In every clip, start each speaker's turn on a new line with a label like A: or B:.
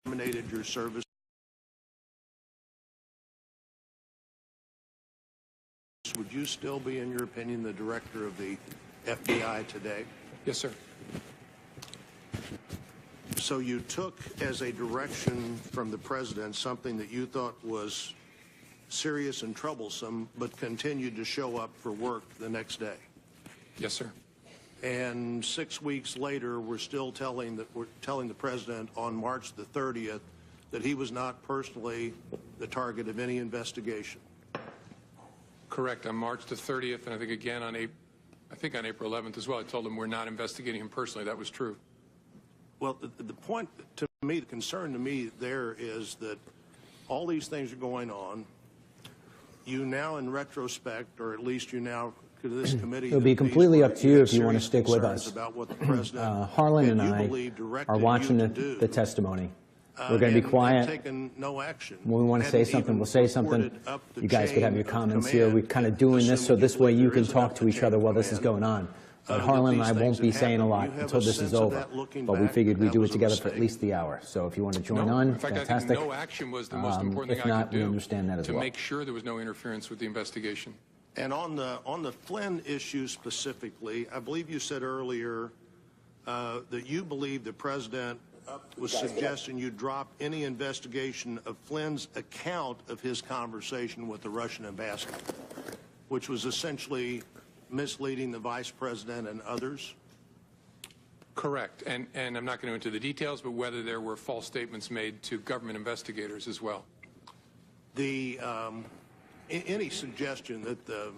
A: terminated your service, would you still be, in your opinion, the director of the FBI today?
B: Yes, sir.
A: So you took as a direction from the president something that you thought was serious and troublesome, but continued to show up for work the next day.
B: Yes, sir.
A: And 6 weeks later, we're telling the president on March the 30th that he was not personally the target of any investigation.
B: Correct. On March the 30th, and I think again on April 11th as well, I told him we're not investigating him personally. That was true.
A: Well, the point to me, the concern to me there is that all these things are going on. You now, in retrospect, or at least you now, to this committee,
C: it'll be completely up to you if you want to stick with us.
A: About what the president
C: Harlan and I are watching the testimony. We're going to be quiet.
A: Taken no action.
C: When we want to say something, we'll say something. You guys could have your comments here. We're kind of doing this so this way you can talk to each other while this is going on. But Harlan and I won't be saying a lot until this is over. But we figured we'd do it together for at least the hour. So if you want to join on, fantastic.
B: I think no action was the most important thing I could do.
C: We understand that as well.
B: To make sure there was no interference with the investigation.
A: And on the Flynn issue specifically, I believe you said earlier that you believe the president was suggesting you drop any investigation of Flynn's account of his conversation with the Russian ambassador, which was essentially misleading the vice president and others?
B: Correct. And I'm not going to go into the details, but whether there were false statements made to government investigators as well.
A: Any suggestion that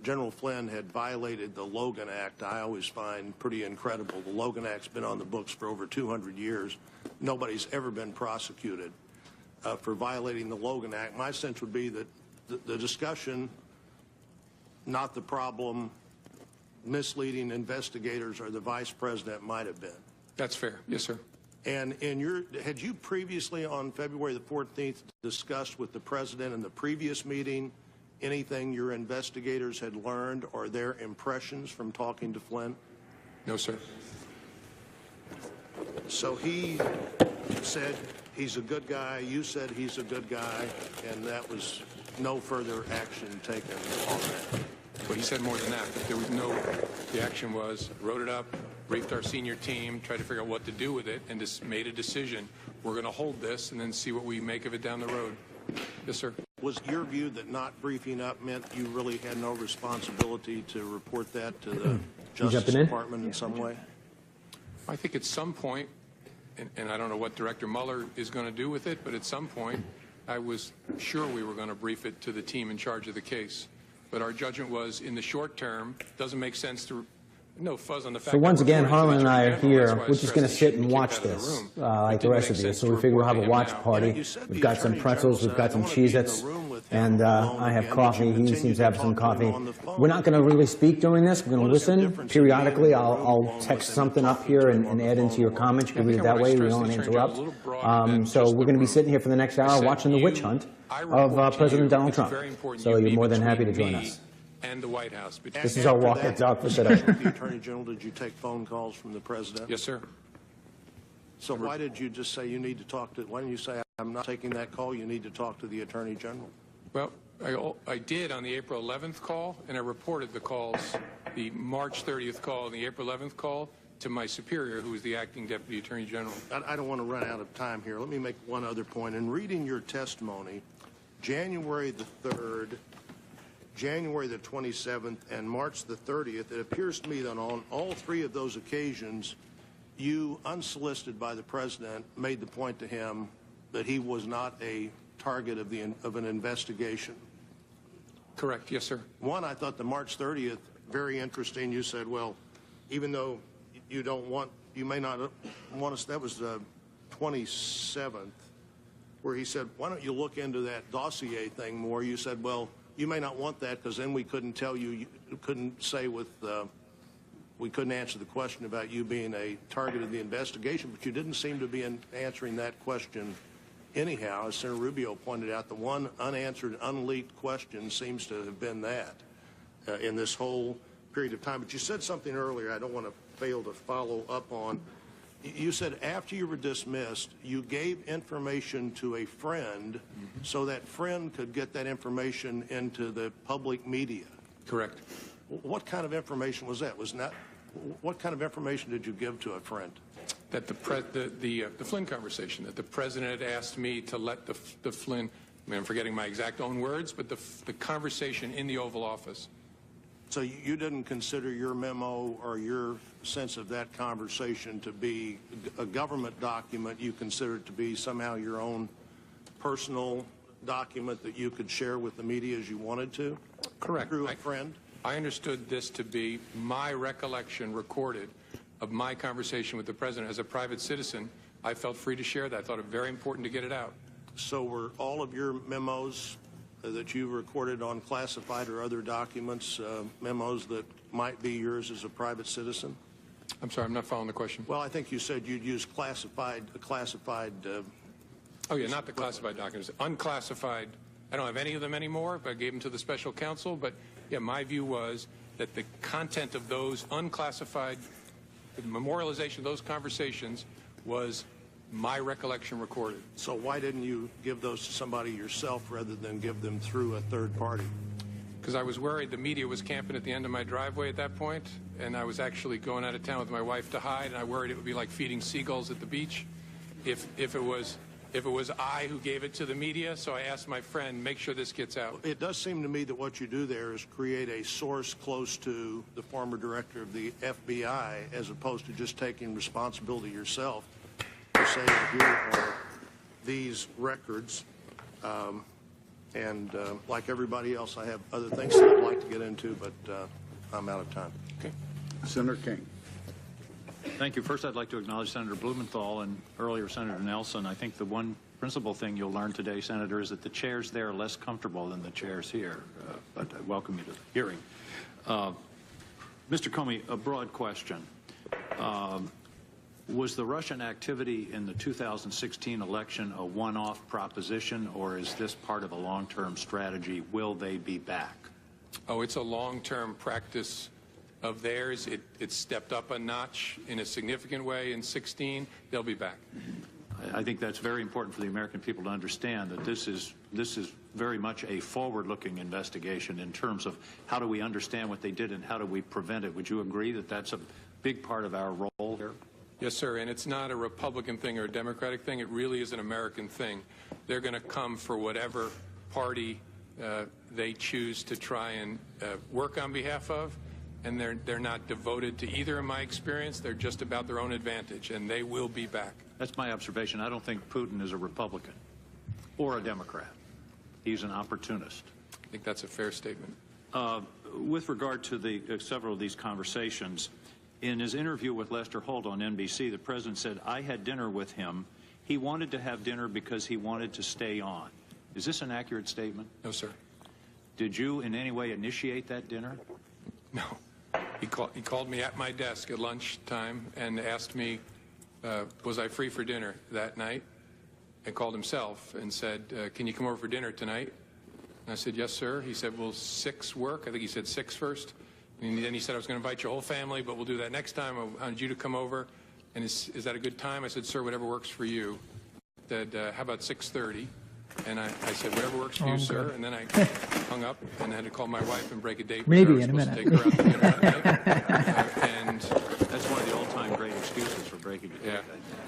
A: General Flynn had violated the Logan Act, I always find pretty incredible. The Logan Act's been on the books for over 200 years. Nobody's ever been prosecuted for violating the Logan Act. My sense would be that the discussion, not the problem, misleading investigators or the vice president might have been.
B: That's fair. Yes, sir.
A: And had you previously on February the 14th discussed with the president in the previous meeting anything your investigators had learned or their impressions from talking to Flynn?
B: No, sir.
A: So he said he's a good guy, you said he's a good guy, and that was no further action taken on that.
B: But he said more than that. There was the action was, wrote it up, briefed our senior team, tried to figure out what to do with it, and just made a decision. We're going to hold this and then see what we make of it down the road. Yes, sir.
A: Was your view that not briefing up meant you really had no responsibility to report that to the Justice Department in some way?
B: I think at some point, and I don't know what Director Mueller is going to do with it, but at some point I was sure we were going to brief it to the team in charge of the case. But our judgment was, in the short term, doesn't make sense to no fuzz on the fact.
C: So once again, Harlan and I are here. We're just going to sit and watch this like the rest of you. So we figure we'll have a watch party. We've got some pretzels. We've got some Cheez-Its. And I have coffee. He seems to have some coffee. We're not going to really speak during this. We're going to listen. Periodically, I'll text something up here and add into your comments. You can read it that way. We don't interrupt. So we're going to be sitting here for the next hour watching the witch hunt of President Donald Trump. So you're more than happy to join us.
B: And the White House.
C: This is our walk and talk for today.
A: The Attorney General, did you take phone calls from the president?
B: Yes, sir.
A: So why did you just say you need to talk to, why didn't you say, I'm not taking that call, you need to talk to the Attorney General?
B: Well, I did on the April 11th call, and I reported the calls, the March 30th call and the April 11th call, to my superior, who was the acting Deputy Attorney General.
A: I don't want to run out of time here. Let me make one other point. In reading your testimony, January the 3rd, January the 27th, and March the 30th, it appears to me that on all three of those occasions, you, unsolicited by the president, made the point to him that he was not a target of an investigation.
B: Correct. Yes, sir.
A: One, I thought the March 30th, very interesting. You said, well, even though you don't want, you may not want us, that was the 27th, where he said, why don't you look into that dossier thing more? You said, well, you may not want that because then we couldn't tell you, you couldn't say with, we couldn't answer the question about you being a target of the investigation, but you didn't seem to be answering that question anyhow. As Senator Rubio pointed out, the one unanswered, unleaked question seems to have been that in this whole period of time. But you said something earlier I don't want to fail to follow up on. You said after you were dismissed, you gave information to a friend so that friend could get that information into the public media.
B: Correct.
A: What kind of information was that? What kind of information did you give to a friend?
B: That the Flynn conversation, that the president had asked me to let the Flynn, I mean, I'm forgetting my exact own words, but the conversation in the Oval Office.
A: So you didn't consider your memo or your sense of that conversation to be a government document. You considered it to be somehow your own personal document that you could share with the media as you wanted to?
B: Correct.
A: Through a friend?
B: I understood this to be my recollection recorded of my conversation with the president. As a private citizen, I felt free to share that. I thought it very important to get it out.
A: So were all of your memos that you recorded on classified or other documents, memos that might be yours as a private citizen?
B: I'm sorry, I'm not following the question.
A: Well, I think you said you'd use classified.
B: Oh, yeah, not the classified documents. Unclassified, I don't have any of them anymore, but I gave them to the special counsel. But, yeah, my view was that the content of those unclassified, the memorialization of those conversations was my recollection recorded.
A: So why didn't you give those to somebody yourself rather than give them through a third party?
B: Because I was worried the media was camping at the end of my driveway at that point, and I was actually going out of town with my wife to hide, and I worried it would be like feeding seagulls at the beach if it was I who gave it to the media. So I asked my friend, make sure this gets out.
A: It does seem to me that what you do there is create a source close to the former director of the FBI as opposed to just taking responsibility yourself to say, here are these records, and like everybody else, I have other things that I'd like to get into, but I'm out of time.
B: Okay.
D: Senator King.
E: Thank you. First, I'd like to acknowledge Senator Blumenthal and earlier Senator Nelson. I think the one principal thing you'll learn today, Senator, is that the chairs there are less comfortable than the chairs here, but I welcome you to the hearing. Mr. Comey, a broad question. Was the Russian activity in the 2016 election a one-off proposition, or is this part of a long-term strategy? Will they be back?
B: Oh, it's a long-term practice of theirs. It stepped up a notch in a significant way in 16. They'll be back.
E: I think that's very important for the American people to understand that this is very much a forward-looking investigation in terms of how do we understand what they did and how do we prevent it. Would you agree that that's a big part of our role here?
B: Yes, sir, and it's not a Republican thing or a Democratic thing. It really is an American thing. They're going to come for whatever party they choose to try and work on behalf of, and they're not devoted to either in my experience. They're just about their own advantage, and they will be back.
E: That's my observation. I don't think Putin is a Republican or a Democrat. He's an opportunist.
B: I think that's a fair statement.
E: With regard to several of these conversations, in his interview with Lester Holt on NBC, the president said, I had dinner with him. He wanted to have dinner because he wanted to stay on. Is this an accurate statement?
B: No, sir.
E: Did you in any way initiate that dinner?
B: No. He called me at my desk at lunchtime and asked me, was I free for dinner that night? And called himself and said, can you come over for dinner tonight? And I said, yes, sir. He said, will 6 work? I think he said 6 first. And then he said, I was going to invite your whole family, but we'll do that next time. I wanted you to come over. And is that a good time? I said, sir, whatever works for you. He said, how about 6:30? And I said, whatever works for you, sir. And then I hung up and had to call my wife and break a date.
F: Maybe in a minute.
B: Take her out to dinner that night.
E: And that's one of the all-time great excuses for breaking a date.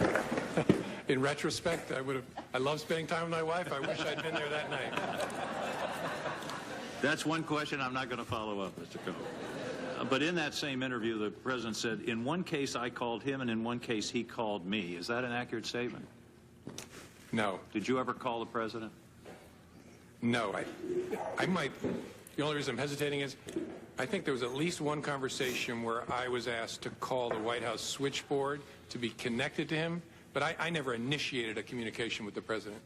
B: Yeah. In retrospect, I love spending time with my wife. I wish I'd been there that night.
E: That's one question I'm not going to follow up, Mr. Comey. But in that same interview, the president said, in one case I called him and in one case he called me. Is that an accurate statement?
B: No.
E: Did you ever call the president?
B: No. I might. The only reason I'm hesitating is I think there was at least one conversation where I was asked to call the White House switchboard to be connected to him, but I never initiated a communication with the president.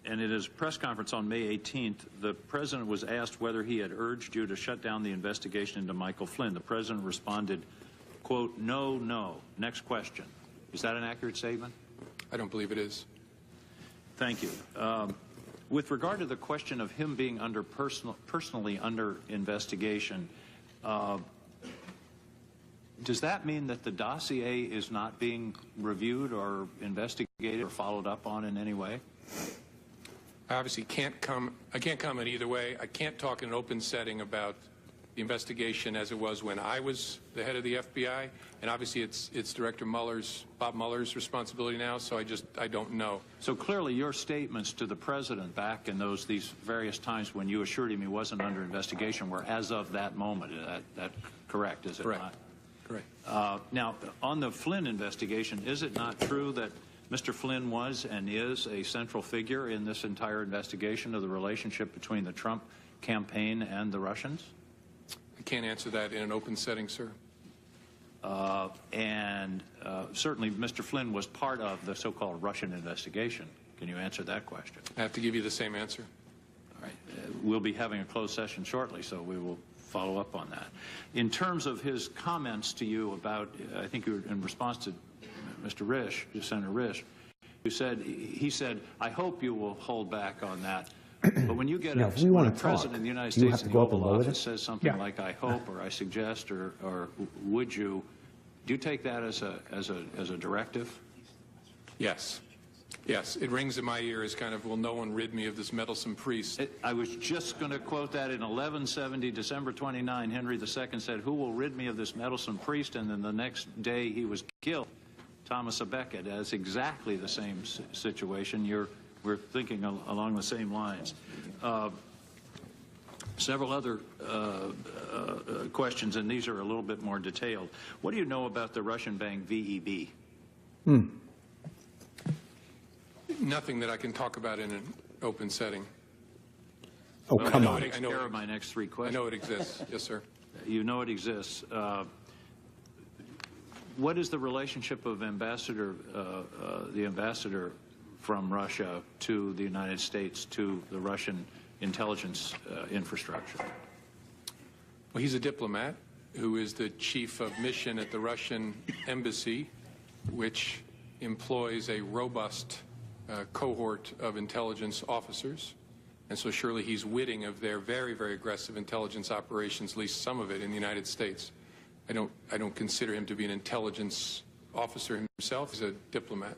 E: And in his press conference on May 18th, the president was asked whether he had urged you to shut down the investigation into Michael Flynn. The president responded, quote, no, no. Next question. Is that an accurate statement?
B: I don't believe it is.
E: Thank you. With regard to the question of him being personally under investigation, Does that mean that the dossier is not being reviewed or investigated or followed up on in any way?
B: I obviously can't comment either way. I can't talk in an open setting about the investigation as it was when I was the head of the FBI, and obviously it's Director Bob Mueller's responsibility now, so I don't know.
E: So clearly your statements to the President back in these various times when you assured him he wasn't under investigation were as of that moment. That correct, is it
B: Correct.
E: not?
B: Correct.
E: Now, on the Flynn investigation, is it not true that Mr. Flynn was and is a central figure in this entire investigation of the relationship between the Trump campaign and the Russians?
B: I can't answer that in an open setting, sir.
E: Certainly Mr. Flynn was part of the so-called Russian investigation. Can you answer that question?
B: I have to give you the same answer.
E: All right. We'll be having a closed session shortly, so we will follow up on that. In terms of his comments to you about, I think you were in response to Mr. Risch, Senator Risch, he said, I hope you will hold back on that. But when you get
C: Now, if we
E: when
C: want
E: a
C: to
E: president
C: talk,
E: of the United
C: do you
E: States
C: have
E: in
C: to
E: the
C: go up and
E: Oval
C: lower
E: Office
C: it?
E: says something
D: Yeah.
E: like I hope or I suggest or would you, do you take that as a directive?
B: Yes. Yes, it rings in my ear as kind of, will no one rid me of this meddlesome priest?
E: I was just going to quote that in 1170, December 29, Henry II said, who will rid me of this meddlesome priest? And then the next day he was killed. Thomas à Becket, that's exactly the same situation. We're thinking along the same lines. Several other questions, and these are a little bit more detailed. What do you know about the Russian bank VEB?
B: Nothing that I can talk about in an open setting.
C: Oh,
E: Well,
C: come
E: that
C: on.
E: takes care of my next three
B: I
E: questions.
B: know it exists. Yes, sir.
E: You know it exists. What is the relationship of the ambassador from Russia to the United States, to the Russian intelligence infrastructure?
B: Well, he's a diplomat who is the chief of mission at the Russian embassy, which employs a robust cohort of intelligence officers. And so surely he's witting of their very, very aggressive intelligence operations, at least some of it in the United States. I don't consider him to be an intelligence officer himself. He's a diplomat.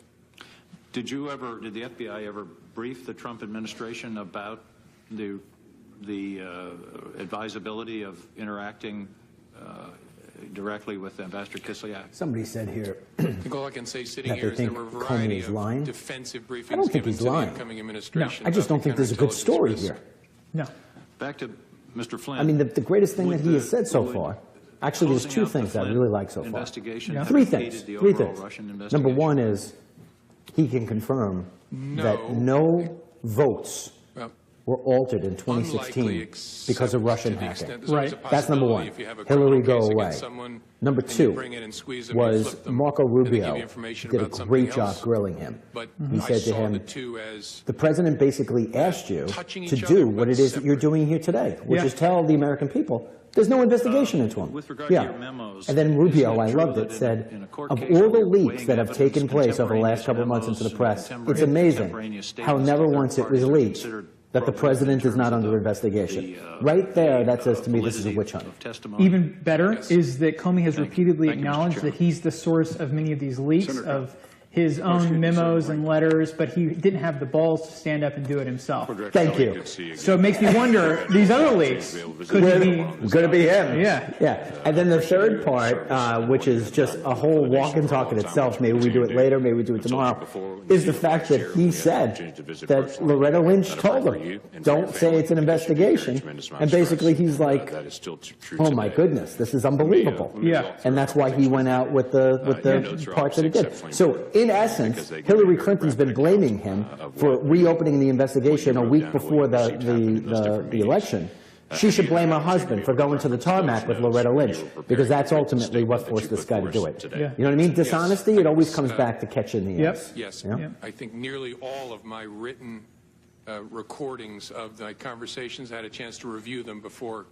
E: Did the FBI ever brief the Trump administration about the advisability of interacting directly with Ambassador Kislyak?
C: Somebody said here
B: I think all I can say sitting
C: that
B: here
C: they
B: is there
C: think
B: were a
C: Comey
B: variety
C: is
B: of
C: lying.
B: defensive briefings
C: I don't think
B: given
C: he's
B: to the
C: lying.
B: incoming administration.
C: I just don't
B: about
C: think there's a good
B: counterintelligence
C: story
B: risk.
C: here.
D: No.
E: Back to Mr. Flynn.
C: I mean, the greatest thing that he has said so
E: would
C: far, actually, there's
E: closing
C: two
E: out the
C: things I
E: Flynn
C: really like so far.
E: investigation
D: Yeah.
E: have
C: Three
E: impeded
C: things.
E: the
C: Three
E: overall
C: things.
E: Russian
C: Number
E: investigation?
C: one is he can confirm that no votes
B: Well,
C: were altered in
B: unlikely
C: 2016
B: except
C: because of Russian
B: to the
C: hacking.
B: extent there's always a
C: That's number
B: possibility
C: one.
B: if you have a
C: Hillary,
B: criminal
C: go
B: case
C: away.
B: against someone
C: Number
B: and you
C: two
B: bring it and squeeze them, you
C: was
B: flip them,
C: Marco
B: and they give
C: Rubio
B: you information
C: did a
B: about something
C: great job
B: else.
C: grilling him.
B: But
C: He
B: I
C: said to
B: saw
C: him,
B: the two as
C: the president basically asked you
B: touching
C: to
B: each
C: do
B: other,
C: what
B: but
C: it is that you're
B: separate.
C: doing here today, which
D: Yeah.
C: is tell the American people there's no investigation into him.
E: With regard to your memos,
C: And then Rubio,
E: isn't it
C: I
E: true
C: loved
E: that
C: it,
E: in
C: said,
E: a court
C: of
E: case
C: all
E: where
C: the
E: you're
C: leaks
E: weighing
C: that have
E: evidence,
C: taken place over the last couple of months into the press, it's amazing how never once it was leaked that the president is not under investigation. Right there, that says to me this is a witch hunt.
D: Even better
B: Yes.
D: is that Comey has repeatedly
E: Thank you, Mr.
D: acknowledged that
E: Chairman.
D: he's the source of many of these leaks, of his own memos and letters, but he didn't have the balls to stand up and do it himself.
C: Thank you.
D: So it makes me wonder, these other leaks, could he be...
C: Going to be him.
D: Yeah.
C: Yeah. And then the third part, which is just a whole walk and talk in itself, maybe we do it later, maybe we do it tomorrow, is the fact that he said that Loretta Lynch told him, don't say it's an investigation. And basically he's like, oh my goodness, this is unbelievable.
D: Yeah.
C: And that's why he went out with the part that he did. So in essence, Hillary Clinton's been blaming him for reopening the investigation a week before the election. She should blame her husband for going to the tarmac with Loretta Lynch, because that's ultimately what forced this guy to do it.
D: Yeah.
C: You know what I mean? Dishonesty, it always comes back to catch you in the
D: Yep.
C: ass.
B: Yes.
C: Yeah?
D: Yep.
B: I think nearly all of my written recordings of the conversations, I had a chance to review them before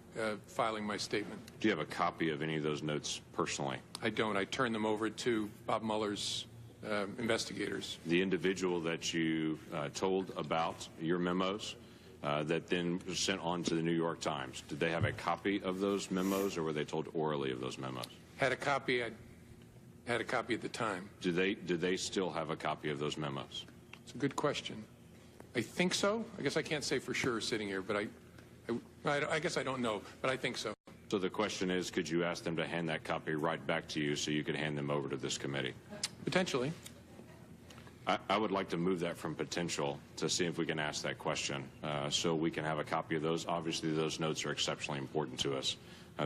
B: filing my statement.
F: Do you have a copy of any of those notes personally?
B: I don't. I turned them over to Bob Mueller's investigators.
F: The individual that you told about your memos that then was sent on to the New York Times, did they have a copy of those memos, or were they told orally of those memos?
B: Had a copy. I had a copy at the time.
F: Do they still have a copy of those memos?
B: It's a good question. I think so. I guess I can't say for sure sitting here, but I guess I don't know, but I think so.
F: So the question is, could you ask them to hand that copy right back to you so you could hand them over to this committee?
B: Potentially.
F: I would like to move that from potential to see if we can ask that question so we can have a copy of those. Obviously, those notes are exceptionally important to us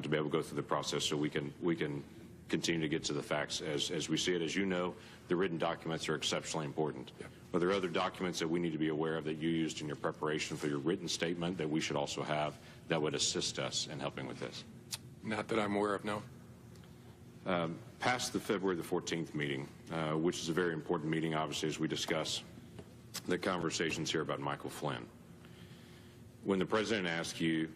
F: to be able to go through the process so we can continue to get to the facts as we see it. As you know, the written documents are exceptionally important. Yeah. Are there other documents that we need to be aware of that you used in your preparation for your written statement that we should also have that would assist us in helping with this?
B: Not that I'm aware of, no.
F: Past the February the 14th meeting, which is a very important meeting, obviously, as we discuss the conversations here about Michael Flynn. When the president asked you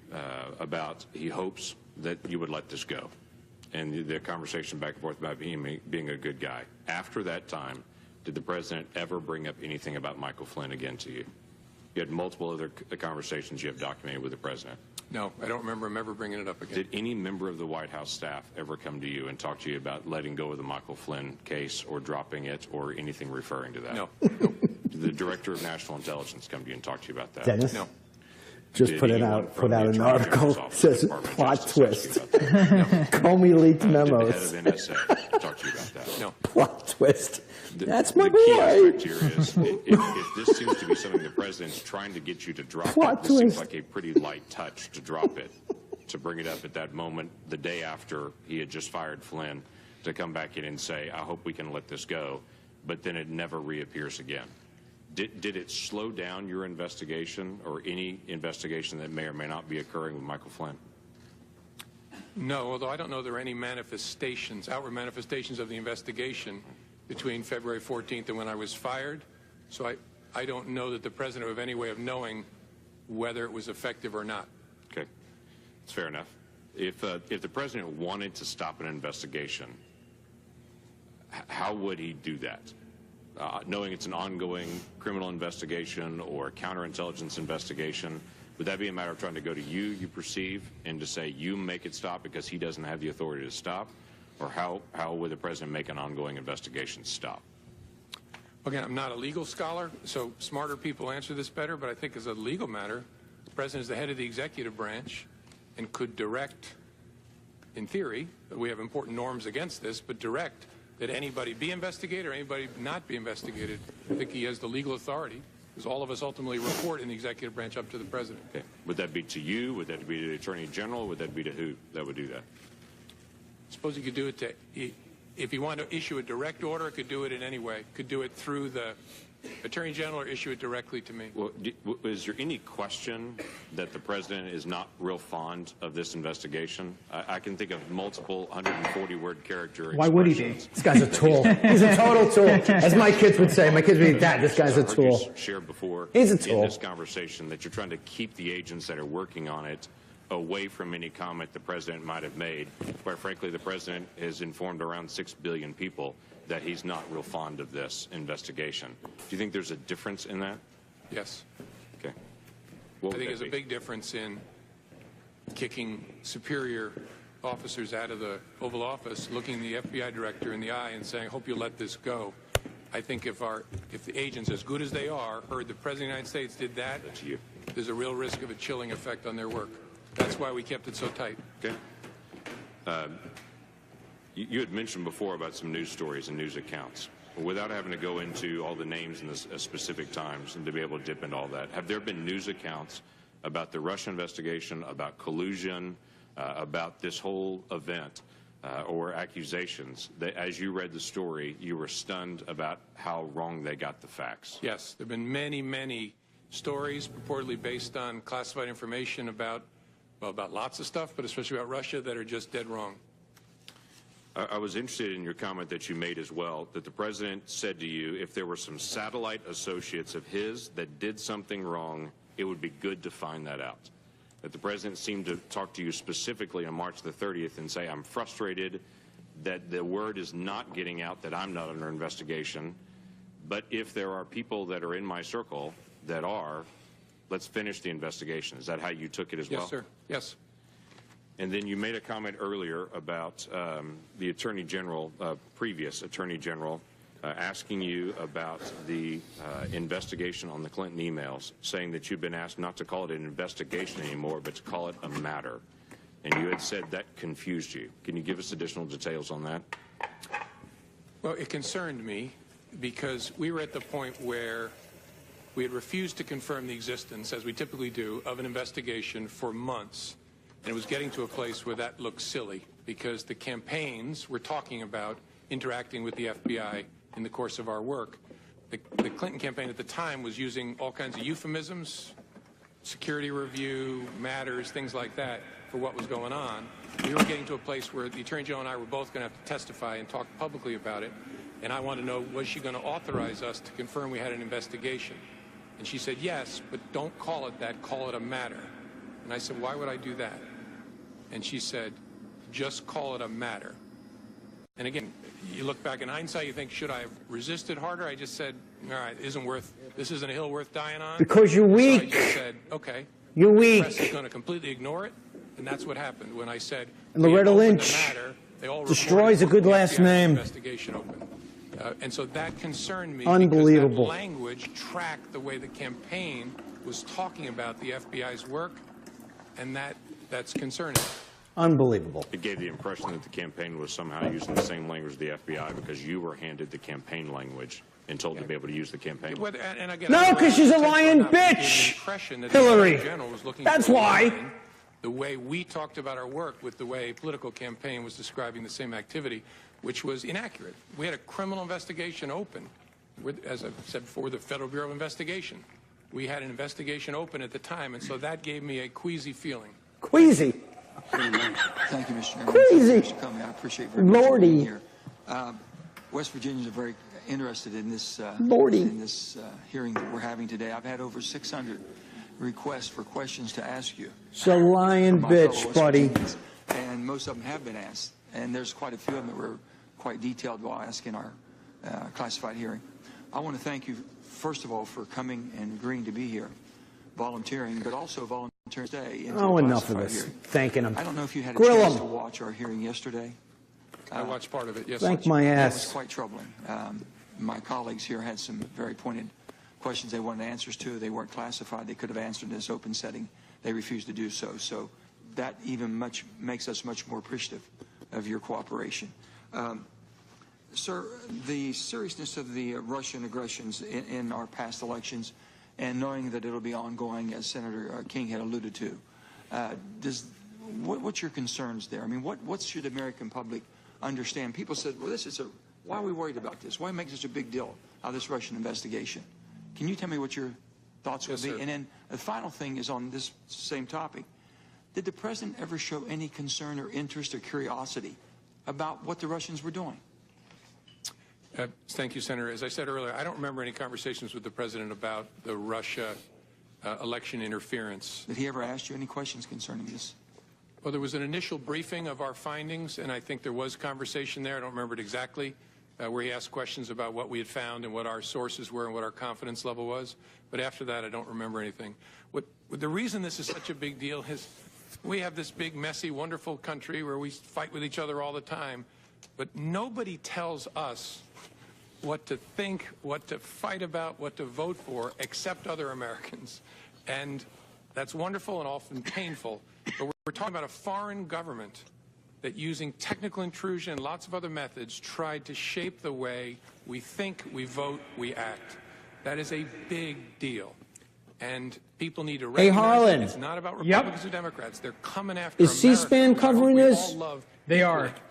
F: about he hopes that you would let this go, and the conversation back and forth about being a good guy, after that time, did the president ever bring up anything about Michael Flynn again to you? You had multiple other conversations you have documented with the president.
B: No, I don't remember him ever bringing it up again.
F: Did any member of the White House staff ever come to you and talk to you about letting go of the Michael Flynn case or dropping it or anything referring to that?
B: No.
F: Did the Director of National Intelligence come to you and talk to you about that?
C: Dennis?
B: No.
C: Just put out an article that says plot twist. Comey leaked memos.
F: Did the head of NSA talk to you about that?
B: No.
C: Plot twist. That's my
F: the key
C: boy.
F: aspect here is if this seems to be something the president's trying to get you to drop
C: Plot
F: it, this seems
C: twist.
F: like a pretty light touch to drop it, to bring it up at that moment, the day after he had just fired Flynn, to come back in and say, I hope we can let this go, but then it never reappears again. Did it slow down your investigation or any investigation that may or may not be occurring with Michael Flynn?
B: No, although I don't know there are any manifestations, outward manifestations of the investigation between February 14th and when I was fired. So I don't know that the president would have any way of knowing whether it was effective or not.
F: Okay, that's fair enough. If the president wanted to stop an investigation, how would he do that? Knowing it's an ongoing criminal investigation or counterintelligence investigation, would that be a matter of trying to go to you perceive, and to say you make it stop because he doesn't have the authority to stop? Or how would the president make an ongoing investigation stop?
B: Again, I'm not a legal scholar, so smarter people answer this better, but I think as a legal matter, the president is the head of the executive branch and could direct, in theory, we have important norms against this, but direct that anybody be investigated or anybody not be investigated. I think he has the legal authority, because all of us ultimately report in the executive branch up to the president.
F: Okay. Would that be to you? Would that be to the Attorney General? Would that be to who that would do that?
B: Suppose he could do it to, if he wanted to issue a direct order, could do it in any way. Could do it through the Attorney General or issue it directly to me.
F: Well, is there any question that the president is not real fond of this investigation? I can think of multiple 140-word character
D: Why would he be?
C: This guy's a tool. He's a total tool. As my kids would say. My kids would be, Dad, this guy's a tool.
F: You shared before
C: He's a tool.
F: in this conversation that you're trying to keep the agents that are working on it away from any comment the president might have made. Quite frankly, the president has informed around 6 billion people that he's not real fond of this investigation. Do you think there's a difference in that?
B: Yes.
F: Okay.
B: I think there's a big difference in kicking superior officers out of the Oval Office, looking the FBI director in the eye and saying, I hope you let this go. I think if the agents, as good as they are, heard the President of the United States did that, there's a real risk of a chilling effect on their work. That's why we kept it so tight.
F: Okay. You had mentioned before about some news stories and news accounts. Without having to go into all the names and the specific times and to be able to dip into all that, have there been news accounts about the Russia investigation, about collusion, about this whole event, or accusations that, as you read the story, you were stunned about how wrong they got the facts?
B: Yes. There have been many, many stories purportedly based on classified information about lots of stuff, but especially about Russia, that are just dead wrong.
F: I was interested in your comment that you made as well, that the president said to you if there were some satellite associates of his that did something wrong, it would be good to find that out. That the president seemed to talk to you specifically on March the 30th and say, I'm frustrated that the word is not getting out that I'm not under investigation, but if there are people that are in my circle that are, let's finish the investigation. Is that how you took it as well?
B: Yes, sir. Yes.
F: And then you made a comment earlier about the Attorney General, previous Attorney General, asking you about the investigation on the Clinton emails, saying that you've been asked not to call it an investigation anymore, but to call it a matter. And you had said that confused you. Can you give us additional details on that?
B: Well, it concerned me because we were at the point where we had refused to confirm the existence, as we typically do, of an investigation for months. And it was getting to a place where that looked silly because the campaigns were talking about interacting with the FBI in the course of our work. The Clinton campaign at the time was using all kinds of euphemisms, security review, matters, things like that, for what was going on. We were getting to a place where the Attorney General and I were both going to have to testify and talk publicly about it. And I wanted to know, was she going to authorize us to confirm we had an investigation? And she said, yes, but don't call it that, call it a matter. And I said, why would I do that? And she said, just call it a matter. And again, you look back in hindsight, you think, should I have resisted harder? I just said, all right, this isn't a hill worth dying on.
C: Because you're weak.
B: So I just said, okay.
C: You're weak.
B: The press is going to completely ignore it. And that's what happened when I said,
C: and Loretta Lynch
B: they all
C: destroys a good last name.
B: Investigation open. And so that concerned me.
C: Unbelievable.
B: Because that language tracked the way the campaign was talking about the FBI's work, and that's concerning.
C: Unbelievable.
F: It gave the impression that the campaign was somehow using the same language as the FBI because you were handed the campaign language and told to be able to use the campaign.
B: And again,
C: no, because she's a lying bitch, Hillary. That's why.
B: The way we talked about our work with the way a political campaign was describing the same activity, which was inaccurate. We had a criminal investigation open, as I said before, the Federal Bureau of Investigation. We had an investigation open at the time, and so that gave me a queasy feeling.
C: Queasy.
G: Thank you, Mr. Chairman.
C: Crazy.
G: Mr. Comey, I appreciate very much
C: Lordy.
G: being here. West Virginians are very interested in this hearing that we're having today. I've had over 600 requests for questions to ask you.
C: She's a lying bitch, buddy.
G: And most of them have been asked. And there's quite a few of them that were quite detailed while asking our classified hearing. I want to thank you, first of all, for coming and agreeing to be here, volunteering, but also volunteering today.
C: Oh, enough of this. Thanking him.
G: I don't know if you had a
C: Grill
G: chance
C: him.
G: to watch our hearing yesterday.
B: I watched part of it, yes.
C: Thank my
G: It was
C: ass.
G: quite troubling. My colleagues here had some very pointed questions they wanted answers to. They weren't classified. They could have answered in this open setting. They refused to do so. So that even makes us much more appreciative of your cooperation. Sir, the seriousness of the Russian aggressions in our past elections and knowing that it'll be ongoing, as Senator King had alluded to, what's your concerns there? I mean, what should the American public understand? People said, well, why are we worried about this? Why make such a big deal out of this Russian investigation? Can you tell me what your thoughts would be?
B: Sir.
G: And then the final thing is on this same topic. Did the president ever show any concern or interest or curiosity about what the Russians were doing?
B: Thank you, Senator. As I said earlier, I don't remember any conversations with the president about the Russia election interference.
G: Did he ever ask you any questions concerning this?
B: Well, there was an initial briefing of our findings, and I think there was conversation there. I don't remember it exactly, where he asked questions about what we had found and what our sources were and what our confidence level was. But after that, I don't remember anything. The reason this is such a big deal is we have this big, messy, wonderful country where we fight with each other all the time, but nobody tells us what to think, what to fight about, what to vote for, except other Americans. And that's wonderful and often painful. But we're talking about a foreign government that, using technical intrusion and lots of other methods, tried to shape the way we think, we vote, we act. That is a big deal. And people need to recognize
C: Harlan.
B: it's not about Republicans or Democrats. They're coming after
C: Is C-SPAN
B: America,
C: covering
B: we
C: this?
B: all love
D: They are.
B: equally.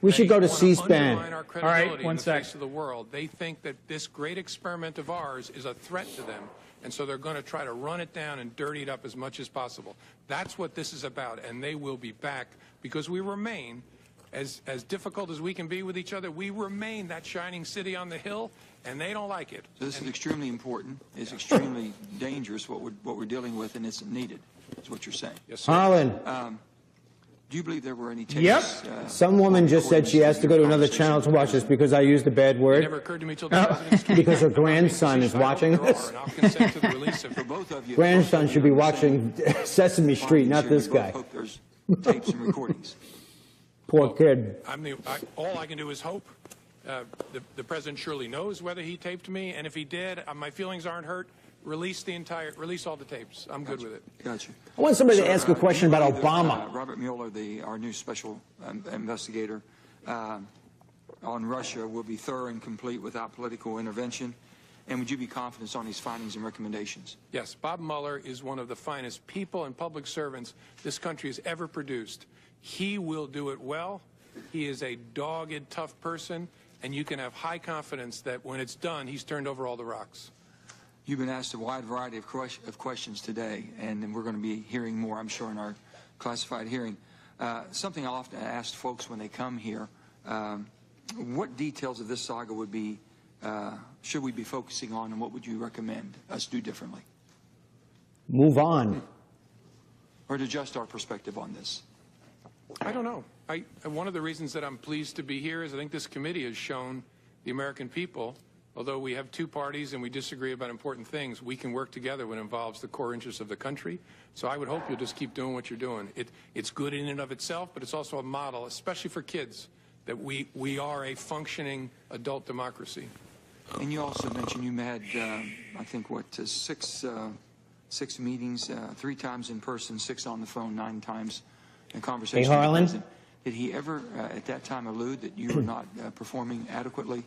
C: We should go to
B: They wanna
C: C-SPAN.
B: undermine our
D: All right,
B: credibility
D: one
B: in the
D: sec.
B: face of the world. They think that this great experiment of ours is a threat to them, and so they're going to try to run it down and dirty it up as much as possible. That's what this is about, and they will be back because we remain, as difficult as we can be with each other, we remain that shining city on the hill, and they don't like it.
G: So this is extremely important. It's extremely dangerous what we're dealing with, and it's needed. Is what you're saying.
B: Yes, sir.
G: Do you believe there were any tapes?
D: Yep.
C: Some woman just said she has to go to another channel to watch this because I used a bad
B: It
C: word.
B: never occurred to me till the president's
C: Because her grandson is watching this.
B: And I'll consent to the release of
G: For both of you,
C: Grandson should be watching Sesame Street, not this
G: you both
C: guy.
G: hope there's tapes and recordings.
C: Poor kid.
B: All I can do is hope. The president surely knows whether he taped me, and if he did, my feelings aren't hurt. Release all the tapes. I'm good with it.
G: Gotcha.
C: I want somebody to ask a question about Obama.
G: Robert Mueller, our new special investigator on Russia, will be thorough and complete without political intervention. And would you be confident on his findings and recommendations?
B: Yes, Bob Mueller is one of the finest people and public servants this country has ever produced. He will do it well. He is a dogged, tough person, and you can have high confidence that when it's done, he's turned over all the rocks.
G: You've been asked a wide variety of questions today, and we're going to be hearing more, I'm sure, in our classified hearing. Something I often ask folks when they come here, what details of this saga should we be focusing on, and what would you recommend us do differently?
C: Move on.
G: Or to adjust our perspective on this?
B: I don't know. One of the reasons that I'm pleased to be here is I think this committee has shown the American people, although we have two parties and we disagree about important things, we can work together when it involves the core interests of the country. So I would hope you'll just keep doing what you're doing. It's good in and of itself, but it's also a model, especially for kids, that we are a functioning adult democracy.
G: And you also mentioned you had, I think, six meetings, 3 times in person, 6 on the phone, 9 times in conversation.
C: Hey, Harlan?
G: Did he ever, at that time, allude that you were not performing adequately?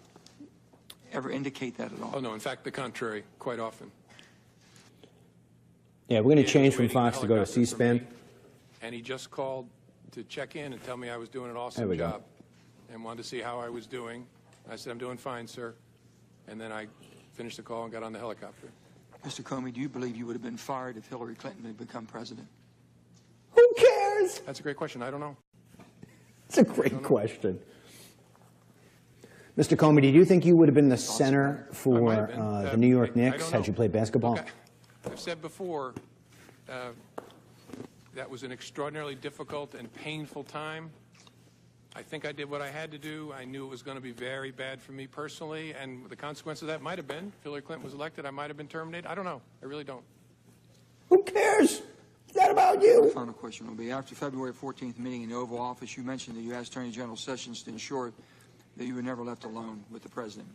G: Ever indicate that at all?
B: Oh, no. In fact, the contrary, quite often.
C: Yeah, we're going to change from Fox to go to C-SPAN.
B: And he just called to check in and tell me I was doing an awesome job and wanted to see how I was doing. I said, I'm doing fine, sir. And then I finished the call and got on the helicopter.
G: Mr. Comey, do you believe you would have been fired if Hillary Clinton had become president?
C: Who cares?
B: That's a great question. I don't know.
C: It's a great question. Mr. Comey, do you think you would have been the center for the New York Knicks had you played basketball?
B: Look, I've said before, that was an extraordinarily difficult and painful time. I think I did what I had to do. I knew it was going to be very bad for me personally, and the consequence of that might have been, if Hillary Clinton was elected, I might have been terminated. I don't know. I really don't.
C: Who cares? It's not about you.
G: My final question will be, after February 14th meeting in the Oval Office, you mentioned that you asked Attorney General Sessions to ensure that you were never left alone with the president.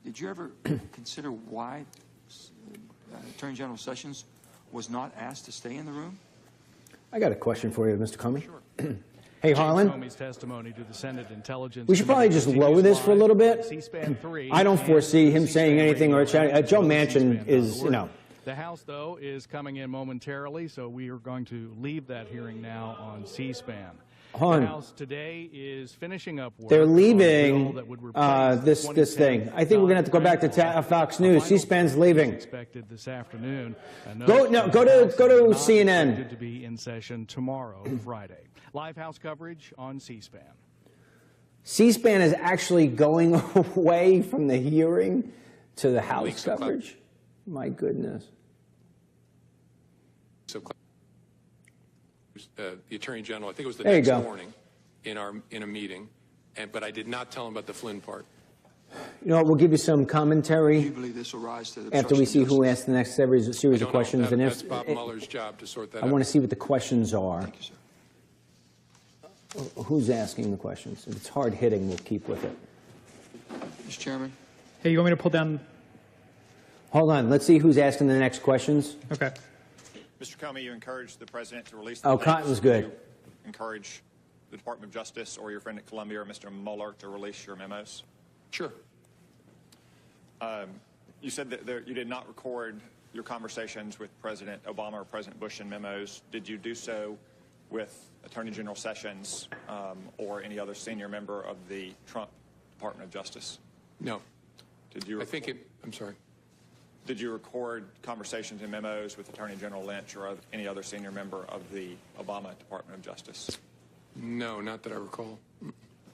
G: Did you ever consider why Attorney General Sessions was not asked to stay in the room?
C: I got a question for you, Mr. Comey.
B: Sure.
C: Hey, Harlan.
H: Comey's testimony to the Senate Intelligence
C: We should probably just lower this for a little bit.
H: C-SPAN 3
C: I don't foresee him saying anything or chatting. Joe Manchin is, you know.
H: The House, though, is coming in momentarily, so we are going to leave that hearing now on C-SPAN. The House today is finishing up work.
C: They're leaving this thing. I think we're going to have to go back to Fox News. C-SPAN's leaving.
H: Expected this afternoon.
C: Go to CNN.
H: Expected to be in session tomorrow, Friday. Live House coverage on C-SPAN.
C: C-SPAN is actually going away from the hearing to the House coverage. My goodness.
B: So, the Attorney General, I think it was the next morning, in a meeting, but I did not tell him about the Flynn part.
C: You know what, we'll give you some commentary
G: Do you believe this will rise to the
C: after we see who asks the next series of questions.
B: And that's Bob Mueller's job to sort that out.
C: I want to see what the questions are.
G: Thank you, sir.
C: Who's asking the questions? If it's hard hitting, we'll keep with it.
G: Mr. Chairman?
D: Hey, you want me to pull down?
C: Hold on. Let's see who's asking the next questions.
D: Okay.
I: Mr. Comey, you encouraged the president to release
C: Oh, Cotton's good.
I: You encourage the Department of Justice or your friend at Columbia or Mr. Mueller to release your memos?
B: Sure.
I: You said that you did not record your conversations with President Obama or President Bush in memos. Did you do so with Attorney General Sessions or any other senior member of the Trump Department of Justice?
B: No.
I: Did you?
B: I'm sorry.
I: Did you record conversations and memos with Attorney General Lynch or any other senior member of the Obama Department of Justice?
B: No, not that I recall.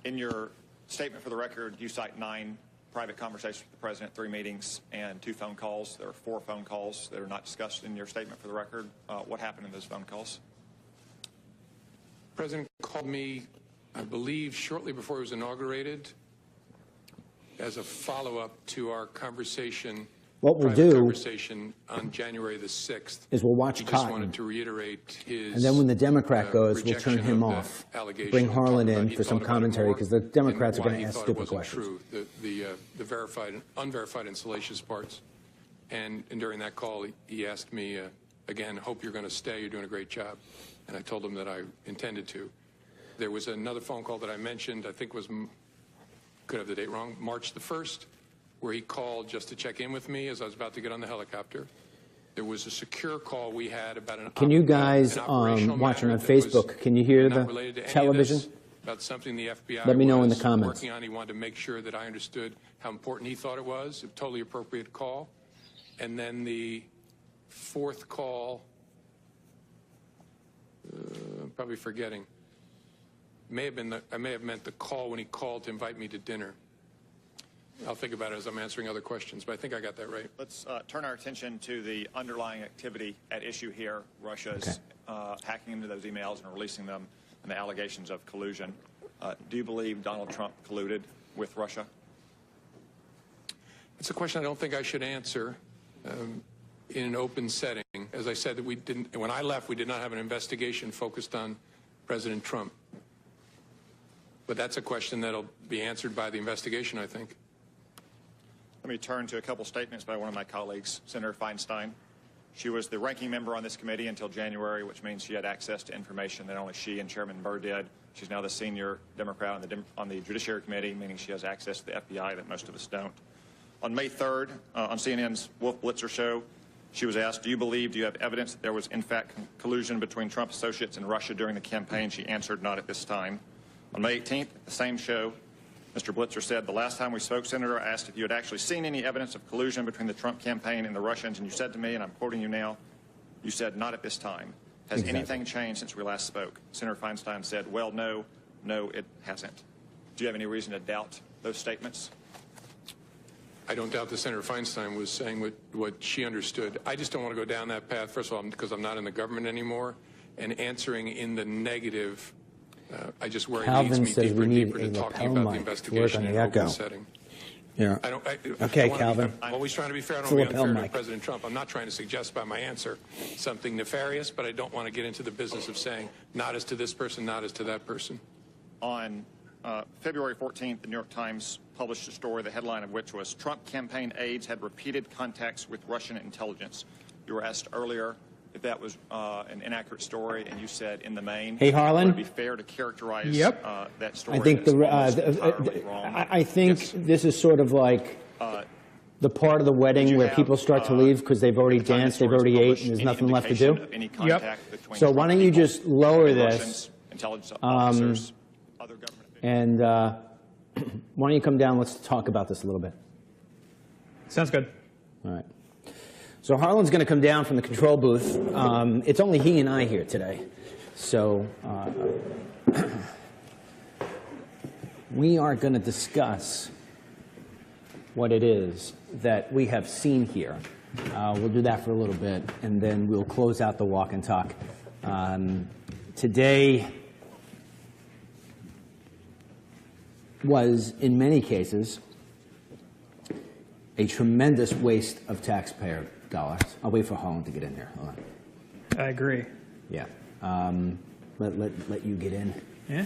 I: In your statement for the record, you cite 9 private conversations with the president, 3 meetings, and 2 phone calls. There are 4 phone calls that are not discussed in your statement for the record. What happened in those phone calls?
B: The president called me, I believe, shortly before he was inaugurated as a follow-up to our conversation
C: What we'll
B: private
C: do
B: conversation on January the 6th.
C: is we'll watch
B: He just
C: Cotton.
B: wanted to reiterate his.
C: And then when the Democrat goes, we'll turn
B: rejection
C: him
B: of the
C: off.
B: allegation
C: Bring
B: and
C: Harlan
B: talk about
C: in
B: he
C: for some
B: thought about it
C: commentary
B: more
C: because the Democrats are
B: and
C: going
B: why
C: to ask
B: he thought it
C: stupid
B: wasn't
C: questions.
B: True, the verified, unverified, and salacious parts. And during that call, he asked me again, "Hope you're going to stay. You're doing a great job." And I told him that I intended to. There was another phone call that I mentioned. I think was could have the date wrong. March the 1st, where he called just to check in with me as I was about to get on the helicopter. There was a secure call we had about an.
C: Can you guys
B: watching
C: on Facebook? Can you hear the television?
B: About something the FBI
C: Let me know in the
B: was
C: comments.
B: working on. He wanted to make sure that I understood how important he thought it was. A totally appropriate call. And then the fourth call, I'm probably forgetting. I may have meant the call when he called to invite me to dinner. I'll think about it as I'm answering other questions, but I think I got that right.
I: Let's turn our attention to the underlying activity at issue here, Russia's hacking into those emails and releasing them, and the allegations of collusion. Do you believe Donald Trump colluded with Russia?
B: It's a question I don't think I should answer in an open setting. As I said, that when I left, we did not have an investigation focused on President Trump. But that's a question that'll be answered by the investigation, I think.
I: Let me turn to a couple statements by one of my colleagues, Senator Feinstein. She was the ranking member on this committee until January, which means she had access to information that only she and Chairman Burr did. She's now the senior Democrat on the Judiciary Committee, meaning she has access to the FBI that most of us don't. On May 3rd, on CNN's Wolf Blitzer show, she was asked, do you have evidence that there was, in fact, collusion between Trump associates and Russia during the campaign? She answered, not at this time. On May 18th, the same show, Mr. Blitzer said, the last time we spoke, Senator, I asked if you had actually seen any evidence of collusion between the Trump campaign and the Russians, and you said to me, and I'm quoting you now, you said, not at this time. Has anything changed since we last spoke? Senator Feinstein said, well, no, it hasn't. Do you have any reason to doubt those statements?
B: I don't doubt that Senator Feinstein was saying what she understood. I just don't want to go down that path, first of all, because I'm not in the government anymore, and answering in the negative. I just worry
C: Calvin
B: leads me
C: says
B: deeper
C: we
B: and
C: need
B: deeper
C: a
B: to talking
C: lapel
B: about the
C: mic
B: investigation
C: to
B: in
C: work
B: an
C: on the
B: open
C: echo.
B: setting.
C: Yeah.
B: Okay,
C: Calvin.
B: I'm always trying to be fair. I don't
C: It's a
B: want to be
C: lapel
B: unfair to
C: mic.
B: President Trump. I'm not trying to suggest by my answer something nefarious, but I don't want to get into the business of saying not as to this person, not as to that person.
I: On February 14th, the New York Times published a story, the headline of which was, Trump campaign aides had repeated contacts with Russian intelligence. You were asked earlier if that was an inaccurate story, and you said, in the main,
C: Hey, Harlan?
I: would it be fair to characterize that story
C: I think
I: as almost entirely wrong?
C: I think
B: Yes.
C: this is sort of like the part of the wedding where people start to leave because they've already
I: at the time the
C: danced, they've
I: story was
C: already ate,
I: published,
C: and there's
I: any
C: nothing left to
I: indication
C: do.
I: of any contact between
C: So
I: Trump
C: why don't you
I: people
C: just lower
I: and
C: this,
I: Russians, intelligence officers, other government officials?
C: and why don't you come down? Let's talk about this a little bit.
D: Sounds good.
C: All right. So Harlan's going to come down from the control booth. It's only he and I here today. So we are going to discuss what it is that we have seen here. We'll do that for a little bit, and then we'll close out the walk and talk. Today was, in many cases, a tremendous waste of taxpayer dollars. I'll wait for Harlan to get in there. Hold on.
D: I agree.
C: Yeah. Let you get in.
D: Yeah.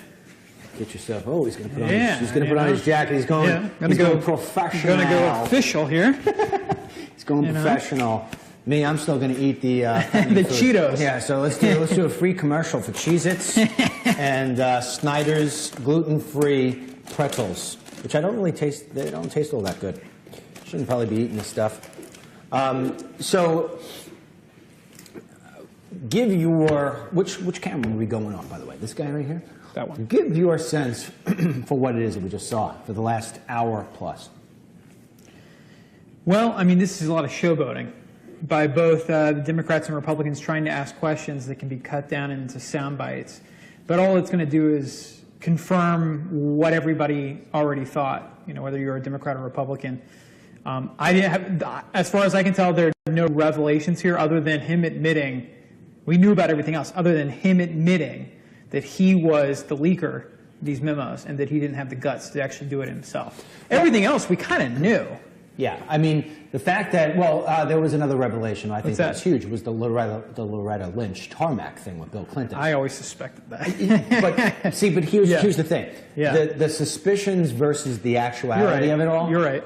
C: Get yourself. Oh, he's going to put on.
D: Yeah,
C: He's going to put on his jacket. He's going.
D: Yeah,
C: He's going professional.
D: Going to go official here.
C: He's going professional. Me, I'm still going to eat the
D: the Cheetos.
C: Yeah. So let's do a free commercial for Cheez-Its and Snyder's gluten-free pretzels, which I don't really taste. They don't taste all that good. Shouldn't probably be eating this stuff. So, give your which camera are we going on, by the way? This guy right here.
D: That one.
C: Give your sense for what it is that we just saw for the last hour plus.
D: Well, I mean, this is a lot of showboating by both the Democrats and Republicans trying to ask questions that can be cut down into sound bites. But all it's going to do is confirm what everybody already thought, you know, whether you're a Democrat or Republican. I didn't have, as far as I can tell, there are no revelations here other than him admitting, we knew about everything else, other than him admitting that he was the leaker of these memos and that he didn't have the guts to actually do it himself. Everything else we kind of knew.
C: Yeah, I mean, the fact that, well, there was another revelation I think that was huge, was the Loretta Lynch tarmac thing with Bill Clinton.
D: I always suspected that.
C: But see, but here's the thing.
D: Yeah.
C: The suspicions versus the actuality of it all.
D: You're right.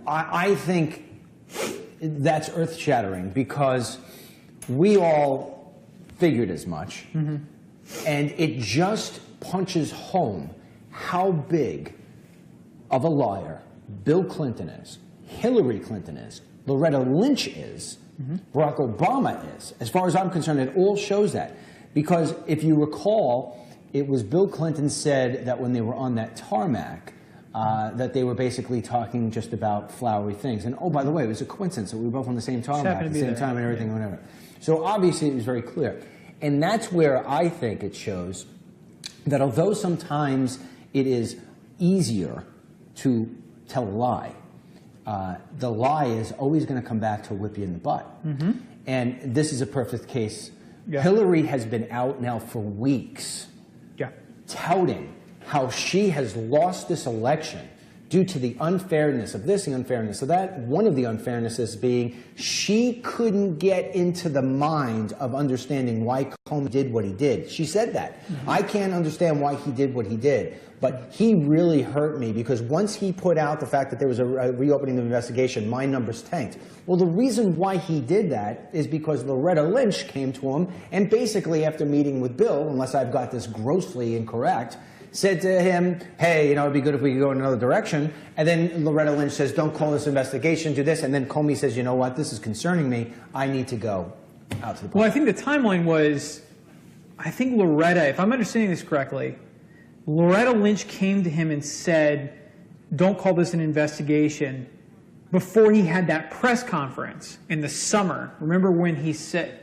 C: I think that's earth-shattering because we all figured as much, and it just punches home how big of a liar Bill Clinton is, Hillary Clinton is, Loretta Lynch is, Barack Obama is. As far as I'm concerned, it all shows that. Because if you recall, it was Bill Clinton said that when they were on that tarmac, that they were basically talking just about flowery things. And oh, by the way, it was a coincidence that we were both on the same tarmac at the same time and everything, whatever. So obviously it was very clear. And that's where I think it shows that although sometimes it is easier to tell a lie, the lie is always going to come back to whip you in the butt. And this is a perfect case. Hillary has been out now for weeks touting how she has lost this election due to the unfairness of this, the unfairness of that. One of the unfairnesses being she couldn't get into the mind of understanding why Comey did what he did. She said that. I can't understand why he did what he did, but he really hurt me because once he put out the fact that there was a reopening of the investigation, my numbers tanked. Well, the reason why he did that is because Loretta Lynch came to him and basically after meeting with Bill, unless I've got this grossly incorrect, said to him, hey, it'd be good if we could go in another direction. And then Loretta Lynch says, don't call this investigation, do this. And then Comey says, you know what, this is concerning me. I need to go out to the public.
D: Well, I think the timeline was, I think Loretta, if I'm understanding this correctly, Loretta Lynch came to him and said, don't call this an investigation, before he had that press conference in the summer. Remember when he said...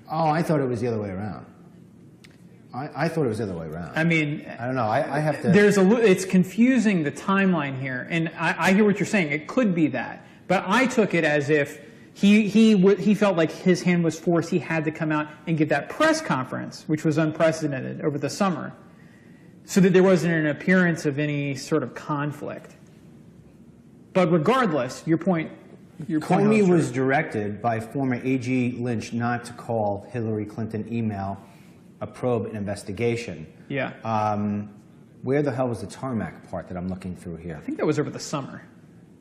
C: Oh, I thought it was the other way around. I thought it was the other way around.
D: I mean,
C: I don't know. I have to.
D: It's confusing the timeline here, and I hear what you're saying. It could be that, but I took it as if he felt like his hand was forced. He had to come out and give that press conference, which was unprecedented over the summer, so that there wasn't an appearance of any sort of conflict. But regardless, your point.
C: Comey was directed by former AG Lynch not to call Hillary Clinton email a probe an investigation.
D: Yeah.
C: Where the hell was the tarmac part that I'm looking through here?
D: I think that was over the summer.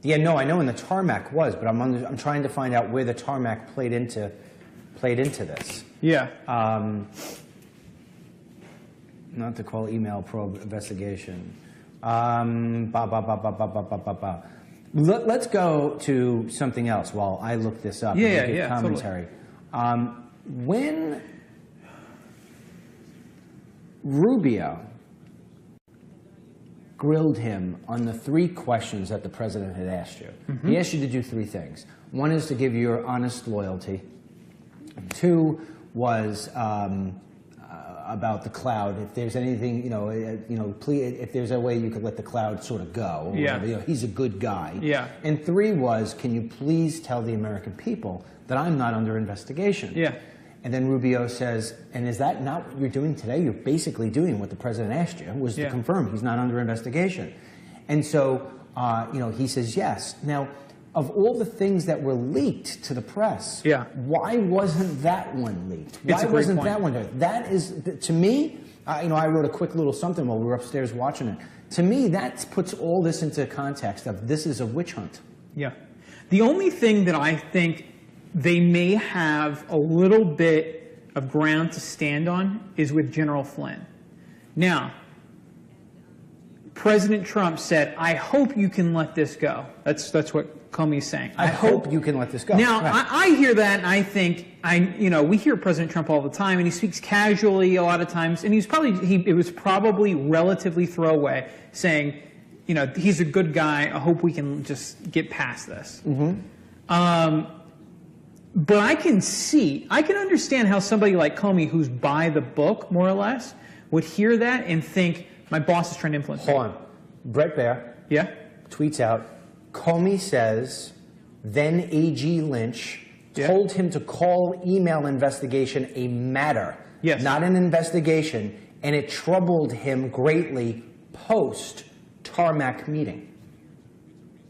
C: Yeah, no, I know when the tarmac was, but I'm trying to find out where the tarmac played into this.
D: Yeah.
C: Not to call email probe investigation. Let's go to something else while I look this up.
D: Yeah,
C: give commentary. Totally. When Rubio grilled him on the 3 questions that the president had asked you. He asked you to do 3 things. 1 is to give your honest loyalty. 2 was about the cloud. If there's anything, please, if there's a way you could let the cloud sort of go. Or whatever, he's a good guy.
D: Yeah.
C: And 3 was, can you please tell the American people that I'm not under investigation?
D: Yeah.
C: And then Rubio says, and is that not what you're doing today? You're basically doing what the president asked you, was to confirm he's not under investigation. And so, he says yes. Now, of all the things that were leaked to the press, why wasn't that one leaked? Why wasn't that one there? That is, to me, I wrote a quick little something while we were upstairs watching it. To me, that puts all this into context of this is a witch hunt.
D: Yeah. The only thing that I think they may have a little bit of ground to stand on is with General Flynn. Now, President Trump said, I hope you can let this go. That's what Comey's saying.
C: I hope you can let this go.
D: Now, I hear that and I think, we hear President Trump all the time and he speaks casually a lot of times and it was probably relatively throwaway saying, he's a good guy. I hope we can just get past this. But I can understand how somebody like Comey, who's by the book, more or less, would hear that and think, my boss is trying to influence me.
C: Hold on. Brett Baer tweets out, Comey says, then AG Lynch told him to call email investigation a matter, not an investigation, and it troubled him greatly post-tarmac meeting.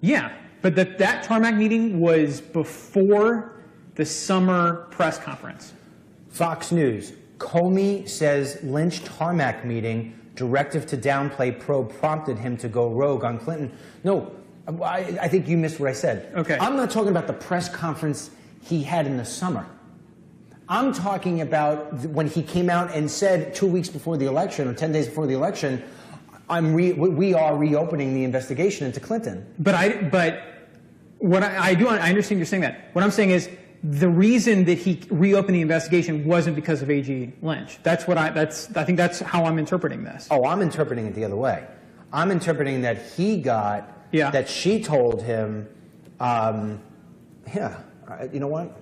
D: Yeah, but that tarmac meeting was before the summer press conference.
C: Fox News. Comey says Lynch tarmac meeting, directive to downplay probe prompted him to go rogue on Clinton. No, I think you missed what I said.
D: Okay.
C: I'm not talking about the press conference he had in the summer. I'm talking about when he came out and said 2 weeks before the election or 10 days before the election, we are reopening the investigation into Clinton.
D: But I understand you're saying that. What I'm saying is the reason that he reopened the investigation wasn't because of A.G. Lynch. I think that's how I'm interpreting this.
C: Oh, I'm interpreting it the other way. I'm interpreting that he got, that she told him, you know what?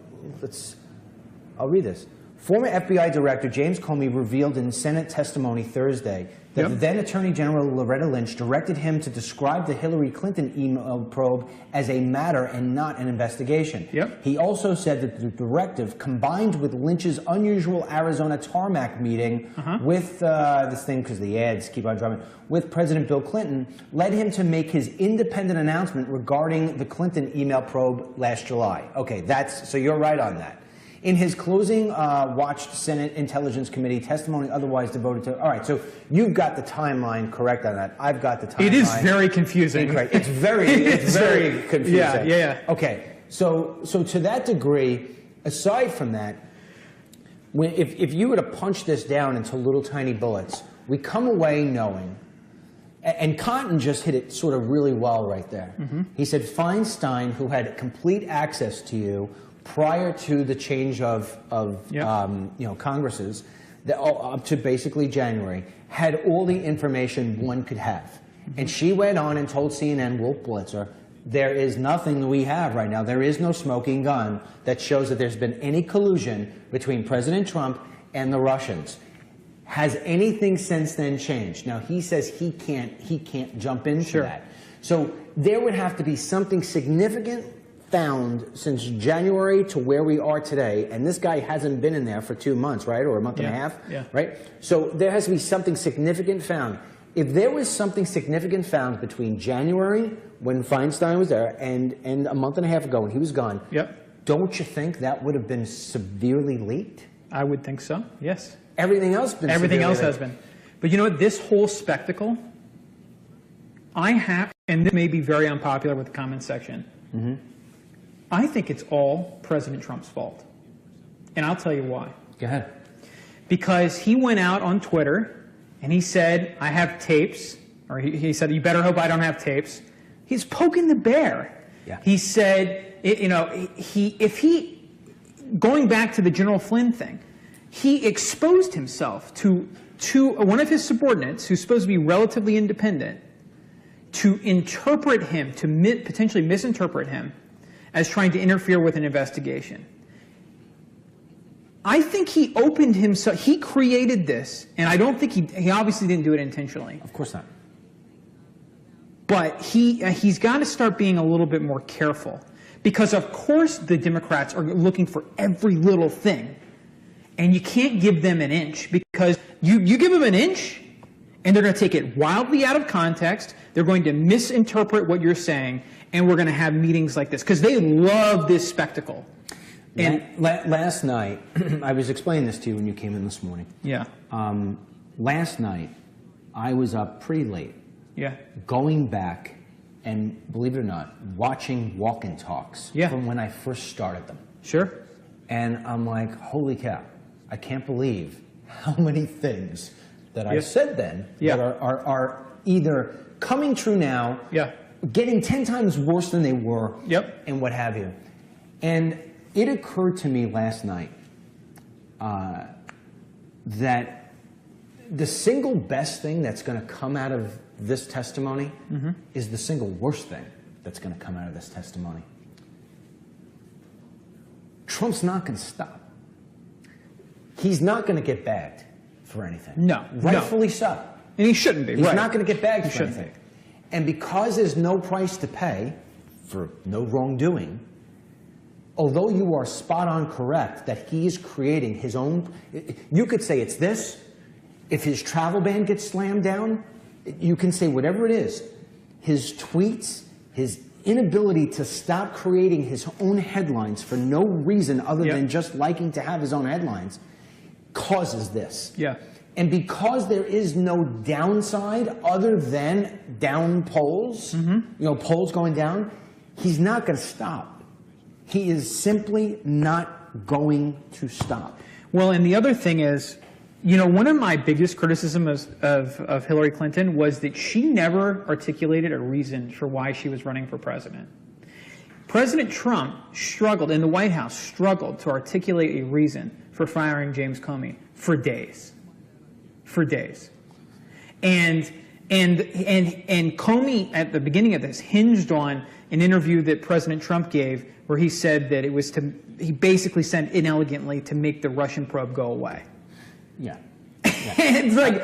C: I'll read this. Former FBI Director James Comey revealed in Senate testimony Thursday that the then Attorney General Loretta Lynch directed him to describe the Hillary Clinton email probe as a matter and not an investigation. He also said that the directive, combined with Lynch's unusual Arizona tarmac meeting with this thing, because the ads keep on dropping, with President Bill Clinton, led him to make his independent announcement regarding the Clinton email probe last July. Okay, so you're right on that. In his closing watched Senate Intelligence Committee testimony otherwise devoted to... All right, so you've got the timeline correct on that. I've got the timeline.
D: It is very confusing.
C: Incorrect. It's very confusing.
D: Yeah.
C: Okay, so to that degree, aside from that, if you were to punch this down into little tiny bullets, we come away knowing... And Cotton just hit it sort of really well right there. He said Feinstein, who had complete access to you prior to the change of Congresses, up to basically January, had all the information one could have. And she went on and told CNN, Wolf Blitzer, there is nothing we have right now. There is no smoking gun that shows that there's been any collusion between President Trump and the Russians. Has anything since then changed? Now, he says he can't jump into that. So there would have to be something significant found since January to where we are today, and this guy hasn't been in there for 2 months, right, or a month and a half, right? So there has to be something significant found. If there was something significant found between January, when Feinstein was there, and a month and a half ago when he was gone, don't you think that would have been severely leaked?
D: I would think so, yes.
C: Everything else
D: has been. But you know what, this whole spectacle, and this may be very unpopular with the comments section, I think it's all President Trump's fault. And I'll tell you why.
C: Go ahead.
D: Because he went out on Twitter and he said, I have tapes, or he said, you better hope I don't have tapes. He's poking the bear. He said, going back to the General Flynn thing, he exposed himself to one of his subordinates, who's supposed to be relatively independent, to interpret him, to potentially misinterpret him as trying to interfere with an investigation. I think he opened himself, he created this, and I don't think he obviously didn't do it intentionally.
C: Of course not.
D: But he's got to start being a little bit more careful. Because of course the Democrats are looking for every little thing. And you can't give them an inch, because you give them an inch, and they're going to take it wildly out of context. They're going to misinterpret what you're saying, and we're going to have meetings like this, because they love this spectacle. And
C: last night, I was explaining this to you when you came in this morning. Last night, I was up pretty late. Going back and, believe it or not, watching walk-in talks from when I first started them. And I'm like, holy cow, I can't believe how many things that I said then that are either coming true now, getting 10 times worse than they were, and what have you. And it occurred to me last night that the single best thing that's going to come out of this testimony is the single worst thing that's going to come out of this testimony. Trump's not going to stop. He's not going to get bagged for anything.
D: No.
C: Rightfully so.
D: And he shouldn't be.
C: He's not going to get bagged for anything. And because there's no price to pay for no wrongdoing, although you are spot on correct that he is creating his own, you could say it's this. If his travel ban gets slammed down, you can say whatever it is. His tweets, inability to stop creating his own headlines for no reason other than just liking to have his own headlines causes this.
D: Yeah.
C: And because there is no downside other than down polls, polls going down, he's not going to stop. He is simply not going to stop.
D: Well, and the other thing is, one of my biggest criticisms of Hillary Clinton was that she never articulated a reason for why she was running for president. President Trump struggled, in the White House, struggled to articulate a reason for firing James Comey for days. For days. And Comey, at the beginning of this, hinged on an interview that President Trump gave where he said that it was he basically said inelegantly to make the Russian probe go away.
C: Yeah.
D: It's like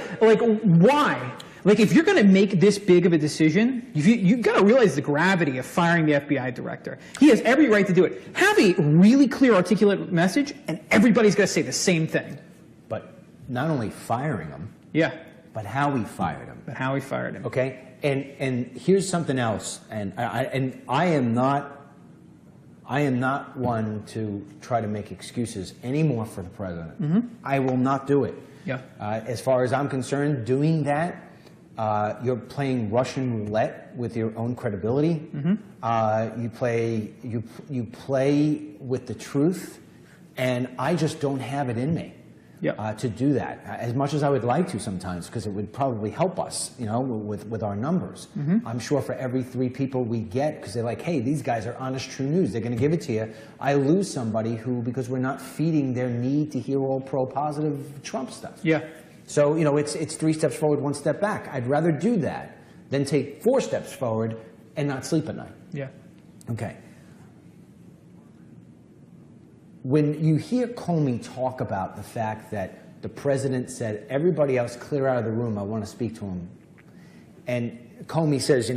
D: why? Like, if you're going to make this big of a decision, you've got to realize the gravity of firing the FBI director. He has every right to do it. Have a really clear, articulate message, and everybody's got to say the same thing.
C: But not only firing him, but how he fired him.
D: But how he fired him.
C: Okay? And here's something else, and I am not one to try to make excuses anymore for the president. I will not do it.
D: Yeah.
C: As far as I'm concerned, doing that, you're playing Russian roulette with your own credibility. You play with the truth, and I just don't have it in me to do that. As much as I would like to sometimes, because it would probably help us, with our numbers. I'm sure for every 3 people we get, because they're like, hey, these guys are honest, true news, they're going to give it to you. I lose somebody who, because we're not feeding their need to hear all pro-positive Trump stuff.
D: Yeah.
C: So, it's 3 steps forward, 1 step back. I'd rather do that than take 4 steps forward and not sleep at night.
D: Yeah.
C: Okay. When you hear Comey talk about the fact that the president said, everybody else clear out of the room, I want to speak to him. And Comey says,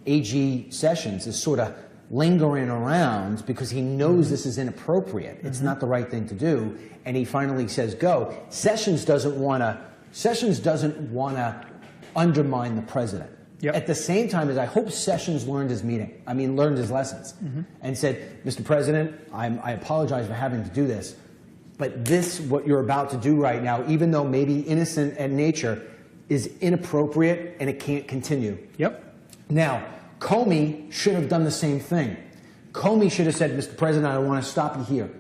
C: AG Sessions is sort of lingering around because he knows this is inappropriate. It's not the right thing to do. And he finally says, go. Sessions doesn't want to undermine the president. At the same time as I hope Sessions learned his lessons and said, Mr. President, I apologize for having to do this, but this, what you're about to do right now, even though maybe innocent in nature, is inappropriate and it can't continue. Now, Comey should have done the same thing. Comey should have said, Mr. President, I want to stop you here.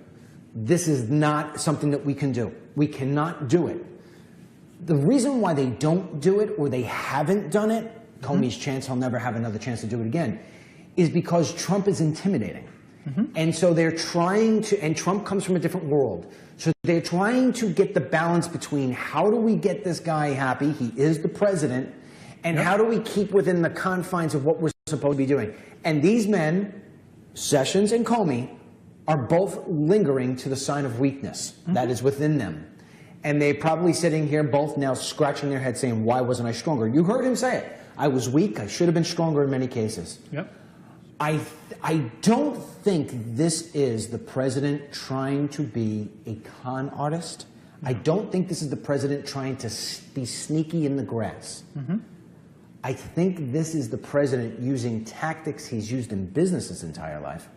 C: This is not something that we can do. We cannot do it. The reason why they don't do it, or they haven't done it, Comey's chance, he'll never have another chance to do it again, is because Trump is intimidating. And so they're trying to, and Trump comes from a different world, so they're trying to get the balance between how do we get this guy happy, he is the president, and how do we keep within the confines of what we're supposed to be doing. And these men, Sessions and Comey, are both lingering to the sign of weakness that is within them. And they're probably sitting here both now scratching their head saying, why wasn't I stronger? You heard him say it. I was weak. I should have been stronger in many cases. I don't think this is the president trying to be a con artist. I don't think this is the president trying to be sneaky in the grass. I think this is the president using tactics he's used in business his entire life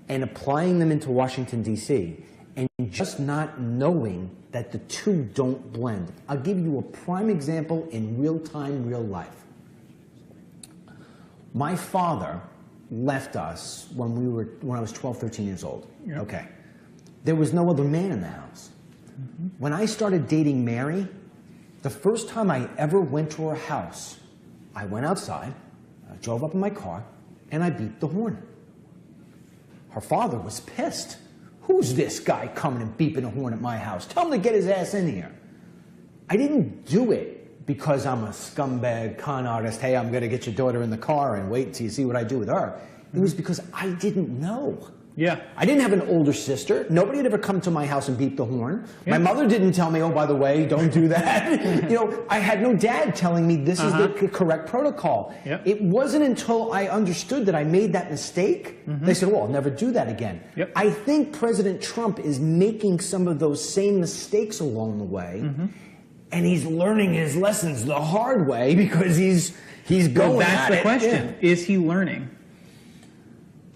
C: and applying them into Washington, D.C., and just not knowing that the two don't blend. I'll give you a prime example in real time, real life. My father left us when I was 12, 13 years old. Okay. There was no other man in the house. When I started dating Mary, the first time I ever went to her house, I went outside, I drove up in my car, and I beeped the horn. Her father was pissed. Who's this guy coming and beeping a horn at my house? Tell him to get his ass in here. I didn't do it because I'm a scumbag con artist. Hey, I'm going to get your daughter in the car and wait until you see what I do with her. It was because I didn't know. I didn't have an older sister. Nobody had ever come to my house and beeped the horn. My mother didn't tell me, oh, by the way, don't do that. I had no dad telling me this is the correct protocol. It wasn't until I understood that I made that mistake, they said, well, I'll never do that again. I think President Trump is making some of those same mistakes along the way, and he's learning his lessons the hard way because he's going at it.
D: That's the question. Is he learning?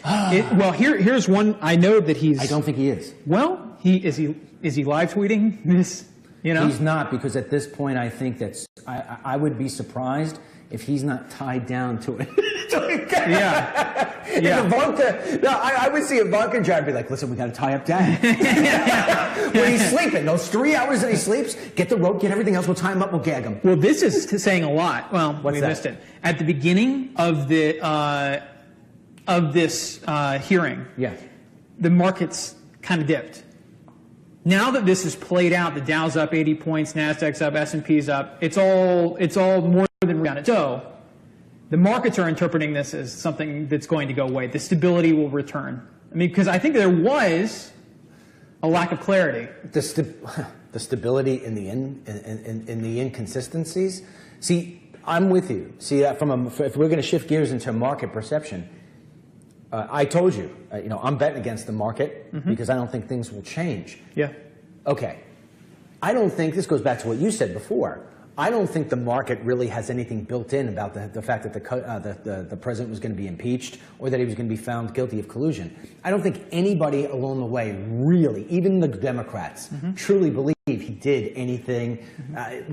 D: Well, here's one. I know that he's.
C: I don't think he is.
D: Well, is he live tweeting this? You know,
C: he's not, because at this point, I think that's. I would be surprised if he's not tied down to it.
D: Yeah.
C: If Ivanka, no, I would see Ivanka try to be like, listen, we got to tie up Dad. When he's sleeping, those 3 hours that he sleeps, get the rope, get everything else, we'll tie him up, we'll gag him.
D: Well, this is saying a lot. Well, we missed it. At the beginning of the this hearing,
C: yeah,
D: the markets kind of dipped. Now that this is played out, the Dow's up 80 points, Nasdaq's up, S&P's up. It's all more than we're on it. So the markets are interpreting this as something that's going to go away. The stability will return. I mean, because I think there was a lack of clarity.
C: The stability in the inconsistencies. See, I'm with you. See, if we're going to shift gears into market perception, I told you, I'm betting against the market because I don't think things will change.
D: Yeah.
C: Okay. I don't think, this goes back to what you said before, I don't think the market really has anything built in about the fact that the president was going to be impeached or that he was going to be found guilty of collusion. I don't think anybody along the way really, even the Democrats, truly believe he did anything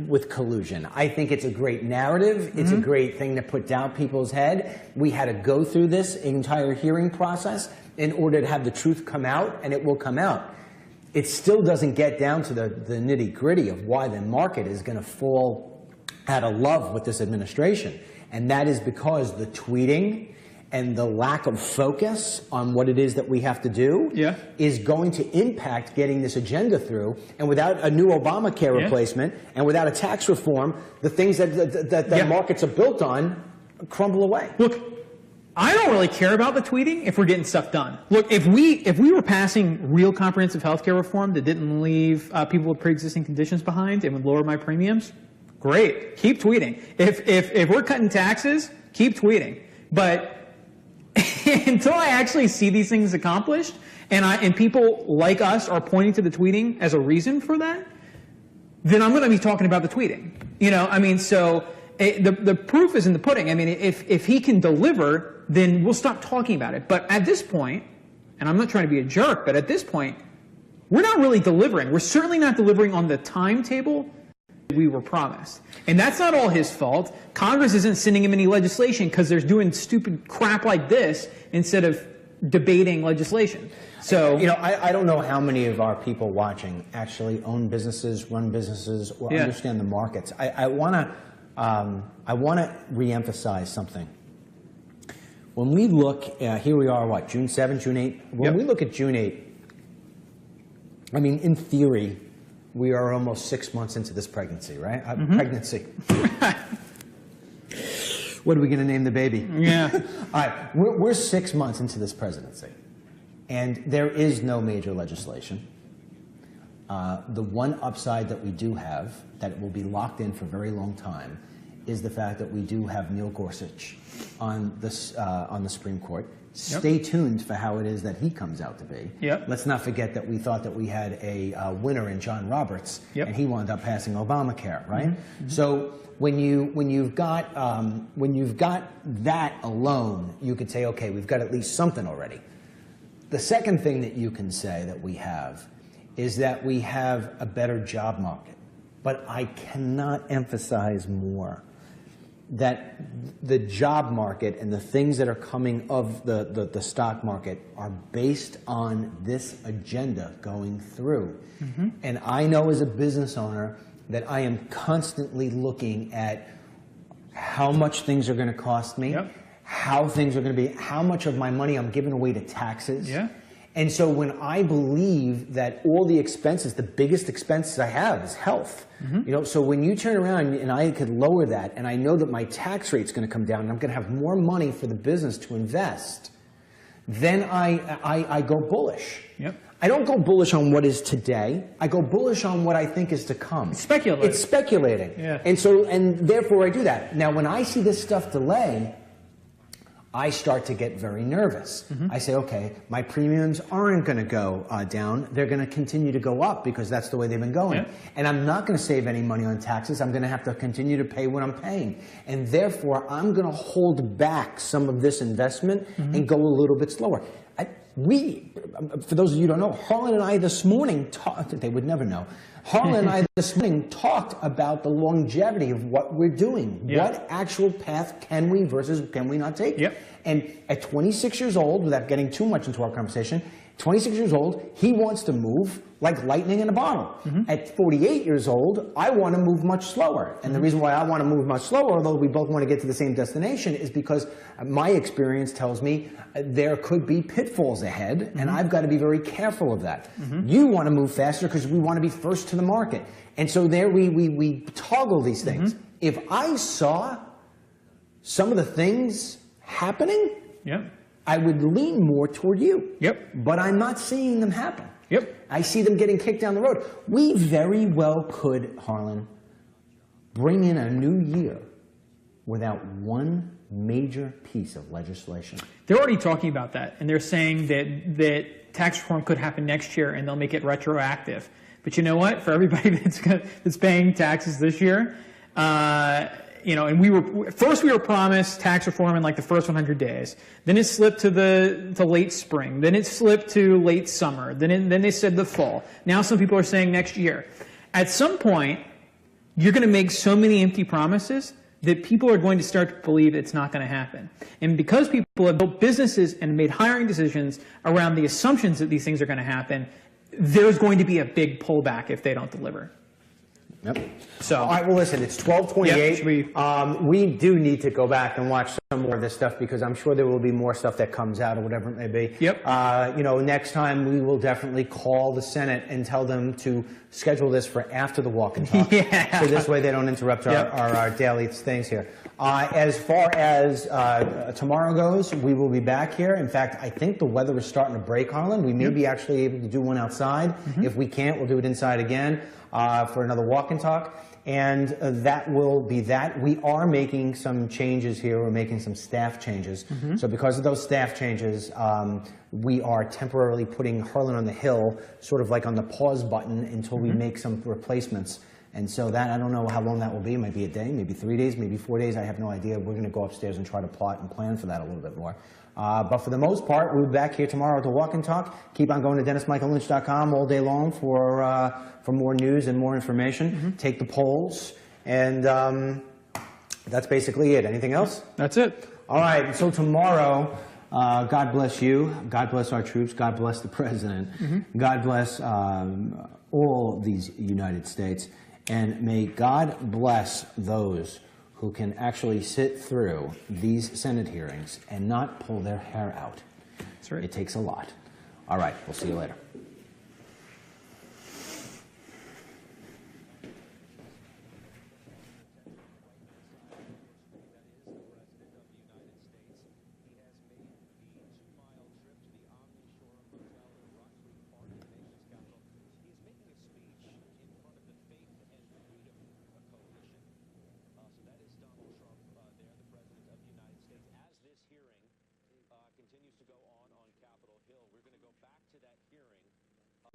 C: with collusion. I think it's a great narrative. It's a great thing to put down people's head. We had to go through this entire hearing process in order to have the truth come out, and it will come out. It still doesn't get down to the nitty-gritty of why the market is going to fall out of love with this administration. And that is because the tweeting and the lack of focus on what it is that we have to do is going to impact getting this agenda through. And without a new Obamacare replacement and without a tax reform, the things that markets are built on crumble away.
D: Look, I don't really care about the tweeting if we're getting stuff done. Look, if we were passing real comprehensive health care reform that didn't leave people with pre-existing conditions behind and would lower my premiums, great. Keep tweeting. If we're cutting taxes, keep tweeting. But until I actually see these things accomplished, and people like us are pointing to the tweeting as a reason for that, then I'm going to be talking about the tweeting. So the proof is in the pudding. I mean, if he can deliver, then we'll stop talking about it. But at this point, and I'm not trying to be a jerk, but at this point, we're not really delivering. We're certainly not delivering on the timetable we were promised. And that's not all his fault. Congress isn't sending him any legislation because they're doing stupid crap like this instead of debating legislation. So,
C: I don't know how many of our people watching actually own businesses, run businesses, or understand the markets. I want to reemphasize something. When we look, here we are, June 7, June 8? When we look at June 8, I mean, in theory, we are almost 6 months into this pregnancy, right? Pregnancy. What are we going to name the baby?
D: Yeah.
C: All right, we're 6 months into this presidency, and there is no major legislation. The one upside that we do have, that will be locked in for a very long time, is the fact that we do have Neil Gorsuch on the Supreme Court. Stay tuned for how it is that he comes out to be. Let's not forget that we thought that we had a winner in John Roberts, and he wound up passing Obamacare, right? So when you've got that alone, you could say, okay, we've got at least something already. The second thing that you can say that we have is that we have a better job market. But I cannot emphasize more that the job market and the things that are coming of the stock market are based on this agenda going through. And I know as a business owner that I am constantly looking at how much things are going to cost me, how things are going to be, how much of my money I'm giving away to taxes. And so when I believe that all the expenses, the biggest expenses I have is health, so when you turn around and I could lower that, and I know that my tax rate's going to come down and I'm going to have more money for the business to invest, then I go bullish. I don't go bullish on what is today. I go bullish on what I think is to come.
D: It's speculating.
C: It's speculating. And therefore I do that. Now, when I see this stuff delay, I start to get very nervous. I say, okay, my premiums aren't going to go down. They're going to continue to go up because that's the way they've been going. And I'm not going to save any money on taxes. I'm going to have to continue to pay what I'm paying. And therefore, I'm going to hold back some of this investment and go a little bit slower. For those of you who don't know, Harlan and I this morning talked, they would never know, Harlan and I this morning talked about the longevity of what we're doing. What actual path can we versus can we not take? And at 26 years old, without getting too much into our conversation, 26 years old, he wants to move like lightning in a bottle. At 48 years old, I want to move much slower. And the reason why I want to move much slower, although we both want to get to the same destination, is because my experience tells me there could be pitfalls ahead, and I've got to be very careful of that. You want to move faster because we want to be first to the market. And so there we toggle these things. If I saw some of the things happening, I would lean more toward you. But I'm not seeing them happen. I see them getting kicked down the road. We very well could, Harlan, bring in a new year without one major piece of legislation.
D: They're already talking about that, and they're saying that tax reform could happen next year, and they'll make it retroactive. But you know what? For everybody that's paying taxes this year, you know, and we were promised tax reform in like the first 100 days. Then it slipped to late spring. Then it slipped to late summer. Then they said the fall. Now some people are saying next year. At some point, you're going to make so many empty promises that people are going to start to believe it's not going to happen. And because people have built businesses and made hiring decisions around the assumptions that these things are going to happen, there's going to be a big pullback if they don't deliver.
C: So, all right, well, listen, it's 12:28. We do need to go back and watch some more of this stuff because I'm sure there will be more stuff that comes out or whatever it may be. You know, next time we will definitely call the Senate and tell them to schedule this for after the walk and talk. So this way they don't interrupt our daily things here. As far as tomorrow goes, we will be back here. In fact, I think the weather is starting to break, Harlan. We may be actually able to do one outside. If we can't, we'll do it inside again for another walk and talk. And that will be that. We are making some changes here. We're making some staff changes. So because of those staff changes, we are temporarily putting Harlan on the Hill, sort of like on the pause button until we make some replacements. And so that, I don't know how long that will be. It might be a day, maybe 3 days, maybe 4 days. I have no idea. We're going to go upstairs and try to plot and plan for that a little bit more. But for the most part, we'll be back here tomorrow to walk and talk. Keep on going to DennisMichaelLynch.com all day long for more news and more information. Take the polls. And that's basically it. Anything else?
D: That's it.
C: All right. So tomorrow, God bless you. God bless our troops. God bless the president. God bless all these United States. And may God bless those who can actually sit through these Senate hearings and not pull their hair out.
D: That's right.
C: It takes a lot. All right. We'll see you later.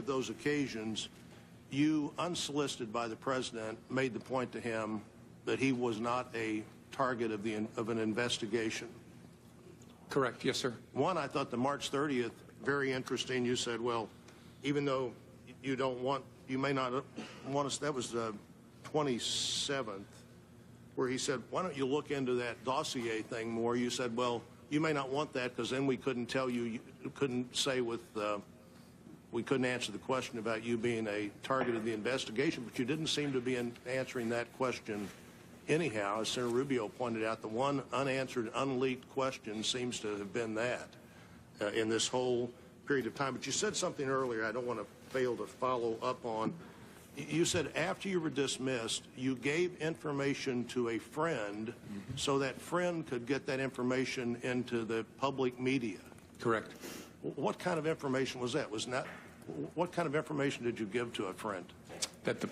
A: Those occasions, you, unsolicited by the president, made the point to him that he was not a target of an investigation.
B: Correct. Yes, sir.
A: One, I thought the March 30th, very interesting. You said, well, even though you may not want us, that was the 27th, where he said, why don't you look into that dossier thing more? You said, well, you may not want that because then we couldn't tell you couldn't say we couldn't answer the question about you being a target of the investigation, but you didn't seem to be answering that question anyhow. As Senator Rubio pointed out, the one unanswered, unleaked question seems to have been that in this whole period of time. But you said something earlier I don't want to fail to follow up on. You said after you were dismissed, you gave information to a friend so that friend could get that information into the public media.
B: Correct.
A: What kind of information was that? What kind of information did you give to a friend?
B: That the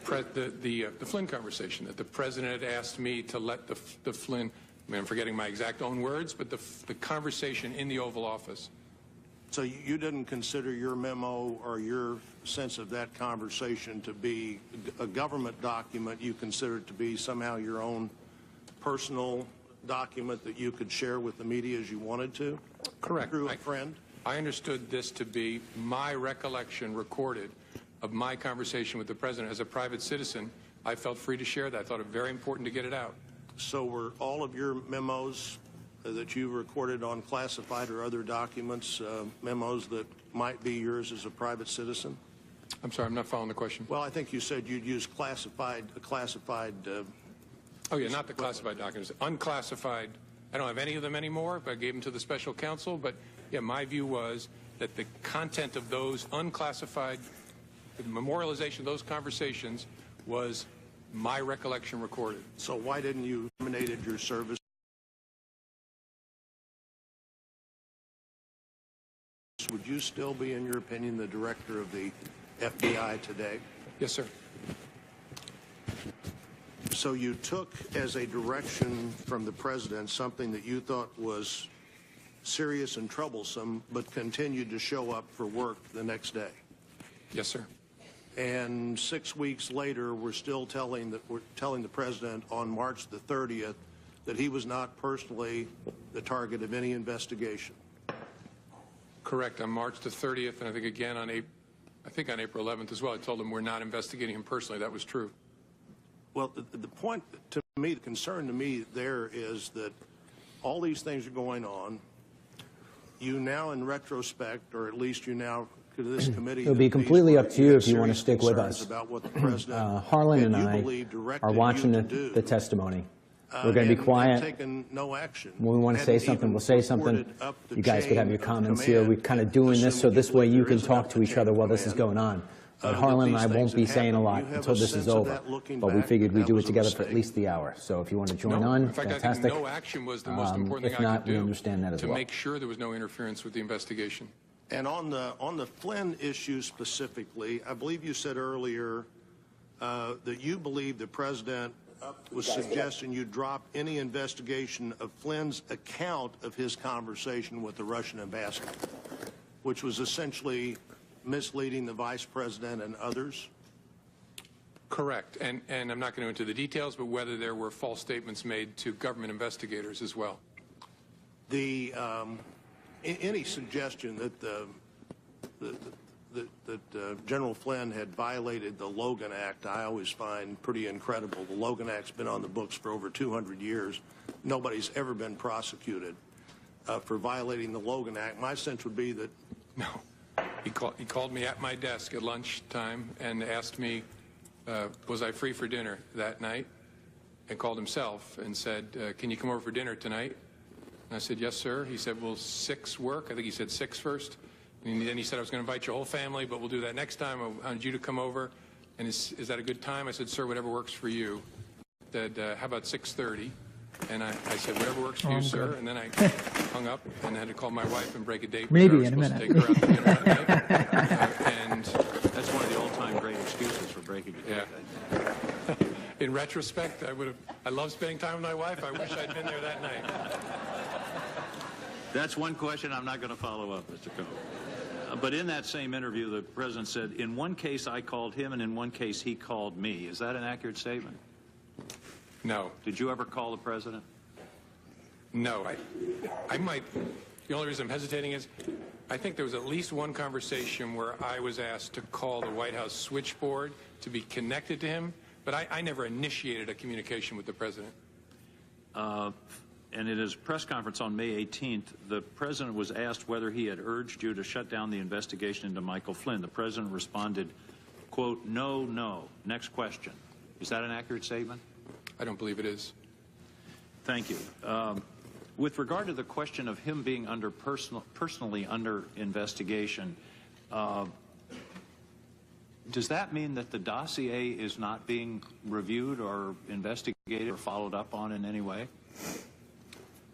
B: Flynn conversation, that the president had asked me to let the Flynn I mean, I'm forgetting my exact own words, but the conversation in the Oval Office.
A: So you didn't consider your memo or your sense of that conversation to be a government document. You consider it to be somehow your own personal document that you could share with the media as you wanted to?
B: Correct.
A: Through a friend?
B: I understood this to be my recollection recorded of my conversation with the president. As a private citizen, I felt free to share that. I thought it very important to get it out.
A: So were all of your memos that you recorded on classified or other documents, memos that might be yours as a private citizen?
B: I'm sorry, I'm not following the question.
A: Well, I think you said you'd use classified.
B: Oh, yeah, not the classified documents. Unclassified. I don't have any of them anymore, but I gave them to the special counsel. But, yeah, my view was that the content of those unclassified, the memorialization of those conversations was my recollection recorded.
A: So why didn't you terminate your service? Would you still be, in your opinion, the director of the FBI today?
B: Yes, sir.
A: So you took as a direction from the president something that you thought was serious and troublesome, but continued to show up for work the next day.
B: Yes, sir.
A: And 6 weeks later, we're still telling the president on March the 30th that he was not personally the target of any investigation.
B: Correct. On March the 30th, and I think again on April 11th as well, I told him we're not investigating him personally. That was true.
A: Well, the point to me, the concern to me there is that all these things are going on. You now, in retrospect, or at least you now, to this committee,
C: it'll be completely up to you if you want to stick with us.
A: About what the president
C: Harlan and I are watching the testimony. We're going to be quiet.
A: Taken no action.
C: When we want to say something, we'll say something. You guys could have your comments here. We're kind of doing this so this way you can talk to each other while this is going on. But Harlan and I won't be saying a lot until this is over. But we figured we'd do it together for at least the hour. So if you want to join on,
B: in fact,
C: fantastic.
B: I think no action was the most important thing
C: if
B: I
C: not,
B: could do
C: we understand that as
B: to
C: well.
B: make sure there was no interference with the investigation.
A: And on the Flynn issue specifically, I believe you said earlier that you believe the president was suggesting you drop any investigation of Flynn's account of his conversation with the Russian ambassador, which was essentially misleading the vice president and others?
B: Correct. And I'm not going to go into the details, but whether there were false statements made to government investigators as well.
A: Any suggestion that General Flynn had violated the Logan Act, I always find pretty incredible. The Logan Act's been on the books for over 200 years. Nobody's ever been prosecuted for violating the Logan Act. My sense would be that...
B: No. He called me at my desk at lunchtime and asked me, was I free for dinner that night? And called himself and said, can you come over for dinner tonight? And I said, yes, sir. He said, will 6 work? I think he said 6 first. And then he said, I was going to invite your whole family, but we'll do that next time. I wanted you to come over. And is that a good time? I said, sir, whatever works for you. He said, how about 6:30? And I said, whatever works for you, sir. And then I hung up and had to call my wife and break a date.
D: Maybe in a minute.
B: Take her out to dinner that night. And
E: that's one of the all-time great excuses for breaking a date.
B: Yeah. In retrospect, I love spending time with my wife. I wish I'd been there that night.
E: That's one question I'm not going to follow up, Mr. Coe. But in that same interview, the president said, in one case I called him and in one case he called me. Is that an accurate statement?
B: No.
E: Did you ever call the president?
B: No. I might. The only reason I'm hesitating is I think there was at least one conversation where I was asked to call the White House switchboard to be connected to him, but I never initiated a communication with the president.
E: And in his press conference on May 18th, the president was asked whether he had urged you to shut down the investigation into Michael Flynn. The president responded, quote, no, no. Next question. Is that an accurate statement?
B: I don't believe it is.
E: Thank you. With regard to the question of him being personally under investigation, does that mean that the dossier is not being reviewed or investigated or followed up on in any way?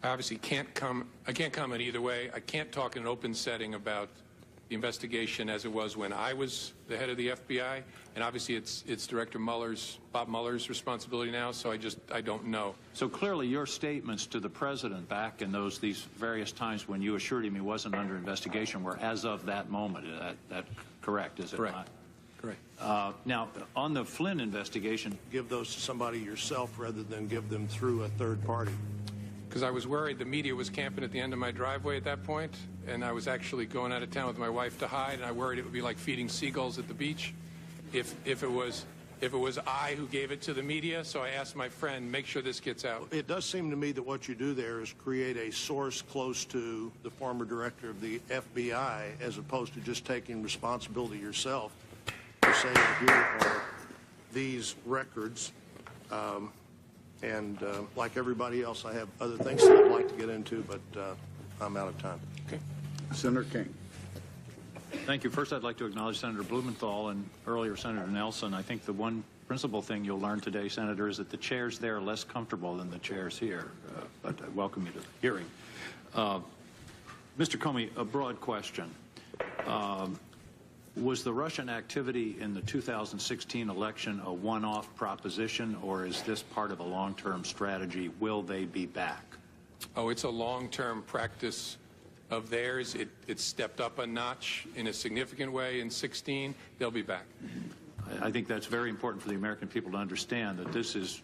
B: I obviously I can't comment either way. I can't talk in an open setting about the investigation as it was when I was the head of the FBI, and obviously it's Director Bob Mueller's responsibility now, so I don't know.
E: So clearly your statements to the president back in these various times when you assured him he wasn't under investigation were as of that moment. That correct, is it
B: Correct.
E: not?
B: Correct.
E: Now, on the Flynn investigation,
A: Give those to somebody yourself rather than give them through a third party.
B: Because I was worried the media was camping at the end of my driveway at that point, and I was actually going out of town with my wife to hide, and I worried it would be like feeding seagulls at the beach if it was I who gave it to the media. So I asked my friend, make sure this gets out.
A: It does seem to me that what you do there is create a source close to the former director of the FBI, as opposed to just taking responsibility yourself for saying, here are these records. And like everybody else, I have other things that I'd like to get into, but I'm out of time.
B: Okay.
J: Senator King.
E: thank you. First, I'd like to acknowledge Senator Blumenthal and earlier Senator Nelson. I think the one principal thing you'll learn today, Senator, is that the chairs there are less comfortable than the chairs here. But I welcome you to the hearing. Mr. Comey, a broad question. Was the Russian activity in the 2016 election a one-off proposition, or is this part of a long-term strategy? Will they be back?
B: Oh, it's a long-term practice of theirs. It stepped up a notch in a significant way in 16. They'll be back.
E: I think that's very important for the American people to understand that this is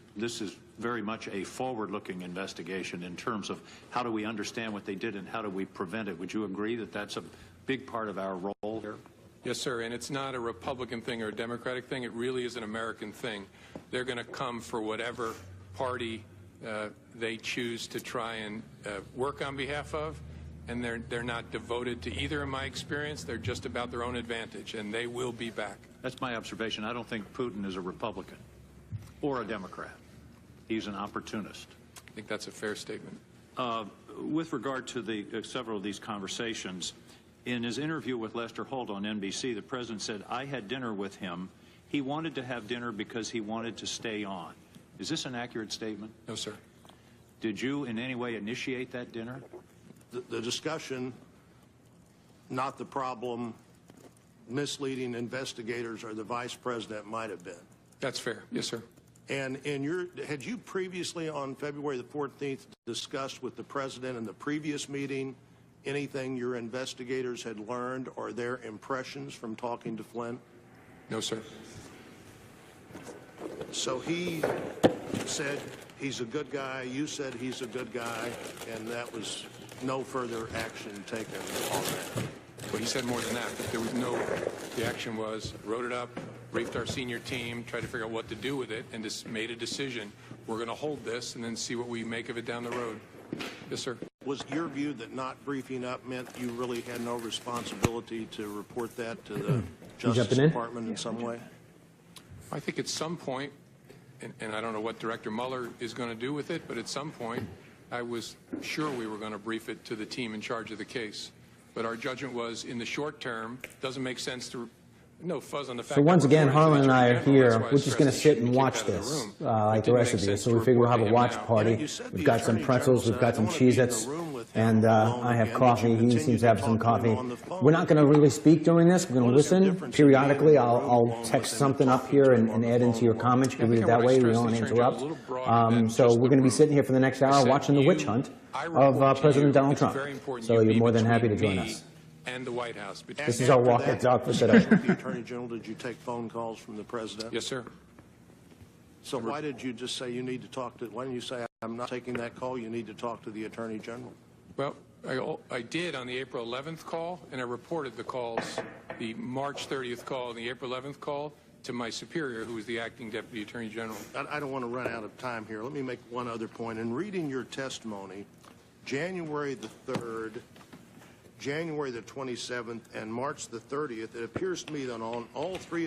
E: very much a forward-looking investigation in terms of how do we understand what they did and how do we prevent it. Would you agree that that's a big part of our role here?
B: Yes, sir, and it's not a Republican thing or a Democratic thing. It really is an American thing. They're going to come for whatever party they choose to try and work on behalf of, and they're not devoted to either in my experience. They're just about their own advantage, and they will be back.
E: That's my observation. I don't think Putin is a Republican or a Democrat. He's an opportunist.
B: I think that's a fair statement.
E: With regard to several of these conversations, in his interview with Lester Holt on NBC, the president said, I had dinner with him. He wanted to have dinner because he wanted to stay on. Is this an accurate statement?
B: No, sir.
E: Did you in any way initiate that dinner?
A: The discussion, not the problem, misleading investigators or the vice president might have been.
B: That's fair. Yes, sir.
A: And had you previously on February the 14th discussed with the president in the previous meeting anything your investigators had learned or their impressions from talking to Flynn?
B: No, sir.
A: So he said he's a good guy, you said he's a good guy, and that was no further action taken on that.
B: Well, he said more than that. There was the action was, wrote it up, briefed our senior team, tried to figure out what to do with it, and just made a decision. We're going to hold this and then see what we make of it down the road. Yes, sir.
A: Was your view that not briefing up meant you really had no responsibility to report that to the Justice Department in some way?
B: I think at some point, and I don't know what Director Mueller is going to do with it, but at some point I was sure we were going to brief it to the team in charge of the case. But our judgment was, in the short term, doesn't make sense to no fuzz on the fact.
C: So once again, Harlan and I are here. We're just going to sit and watch this like the rest of you. So we figure we'll have a watch party. We've got some pretzels. We've got some Cheez-Its. And I have coffee. He seems to have some coffee. We're not going to really speak during this. We're going to listen. Periodically, I'll text something up here and add into your comments. You can read it that way. We don't interrupt. So we're going to be sitting here for the next hour watching the witch hunt of President Donald Trump. So you're more than happy to join us.
B: And the White House.
C: This is our walk-in dog for today.
A: The Attorney General, did you take phone calls from the president?
B: Yes, sir.
A: So why did you just say you need to talk to, why didn't you say, I'm not taking that call, you need to talk to the Attorney General?
B: Well, I did on the April 11th call, and I reported the calls, the March 30th call and the April 11th call, to my superior, who was the acting Deputy Attorney General.
A: I don't want to run out of time here. Let me make one other point. In reading your testimony, January the 3rd, January the 27th, and March the 30th, it appears to me that on all three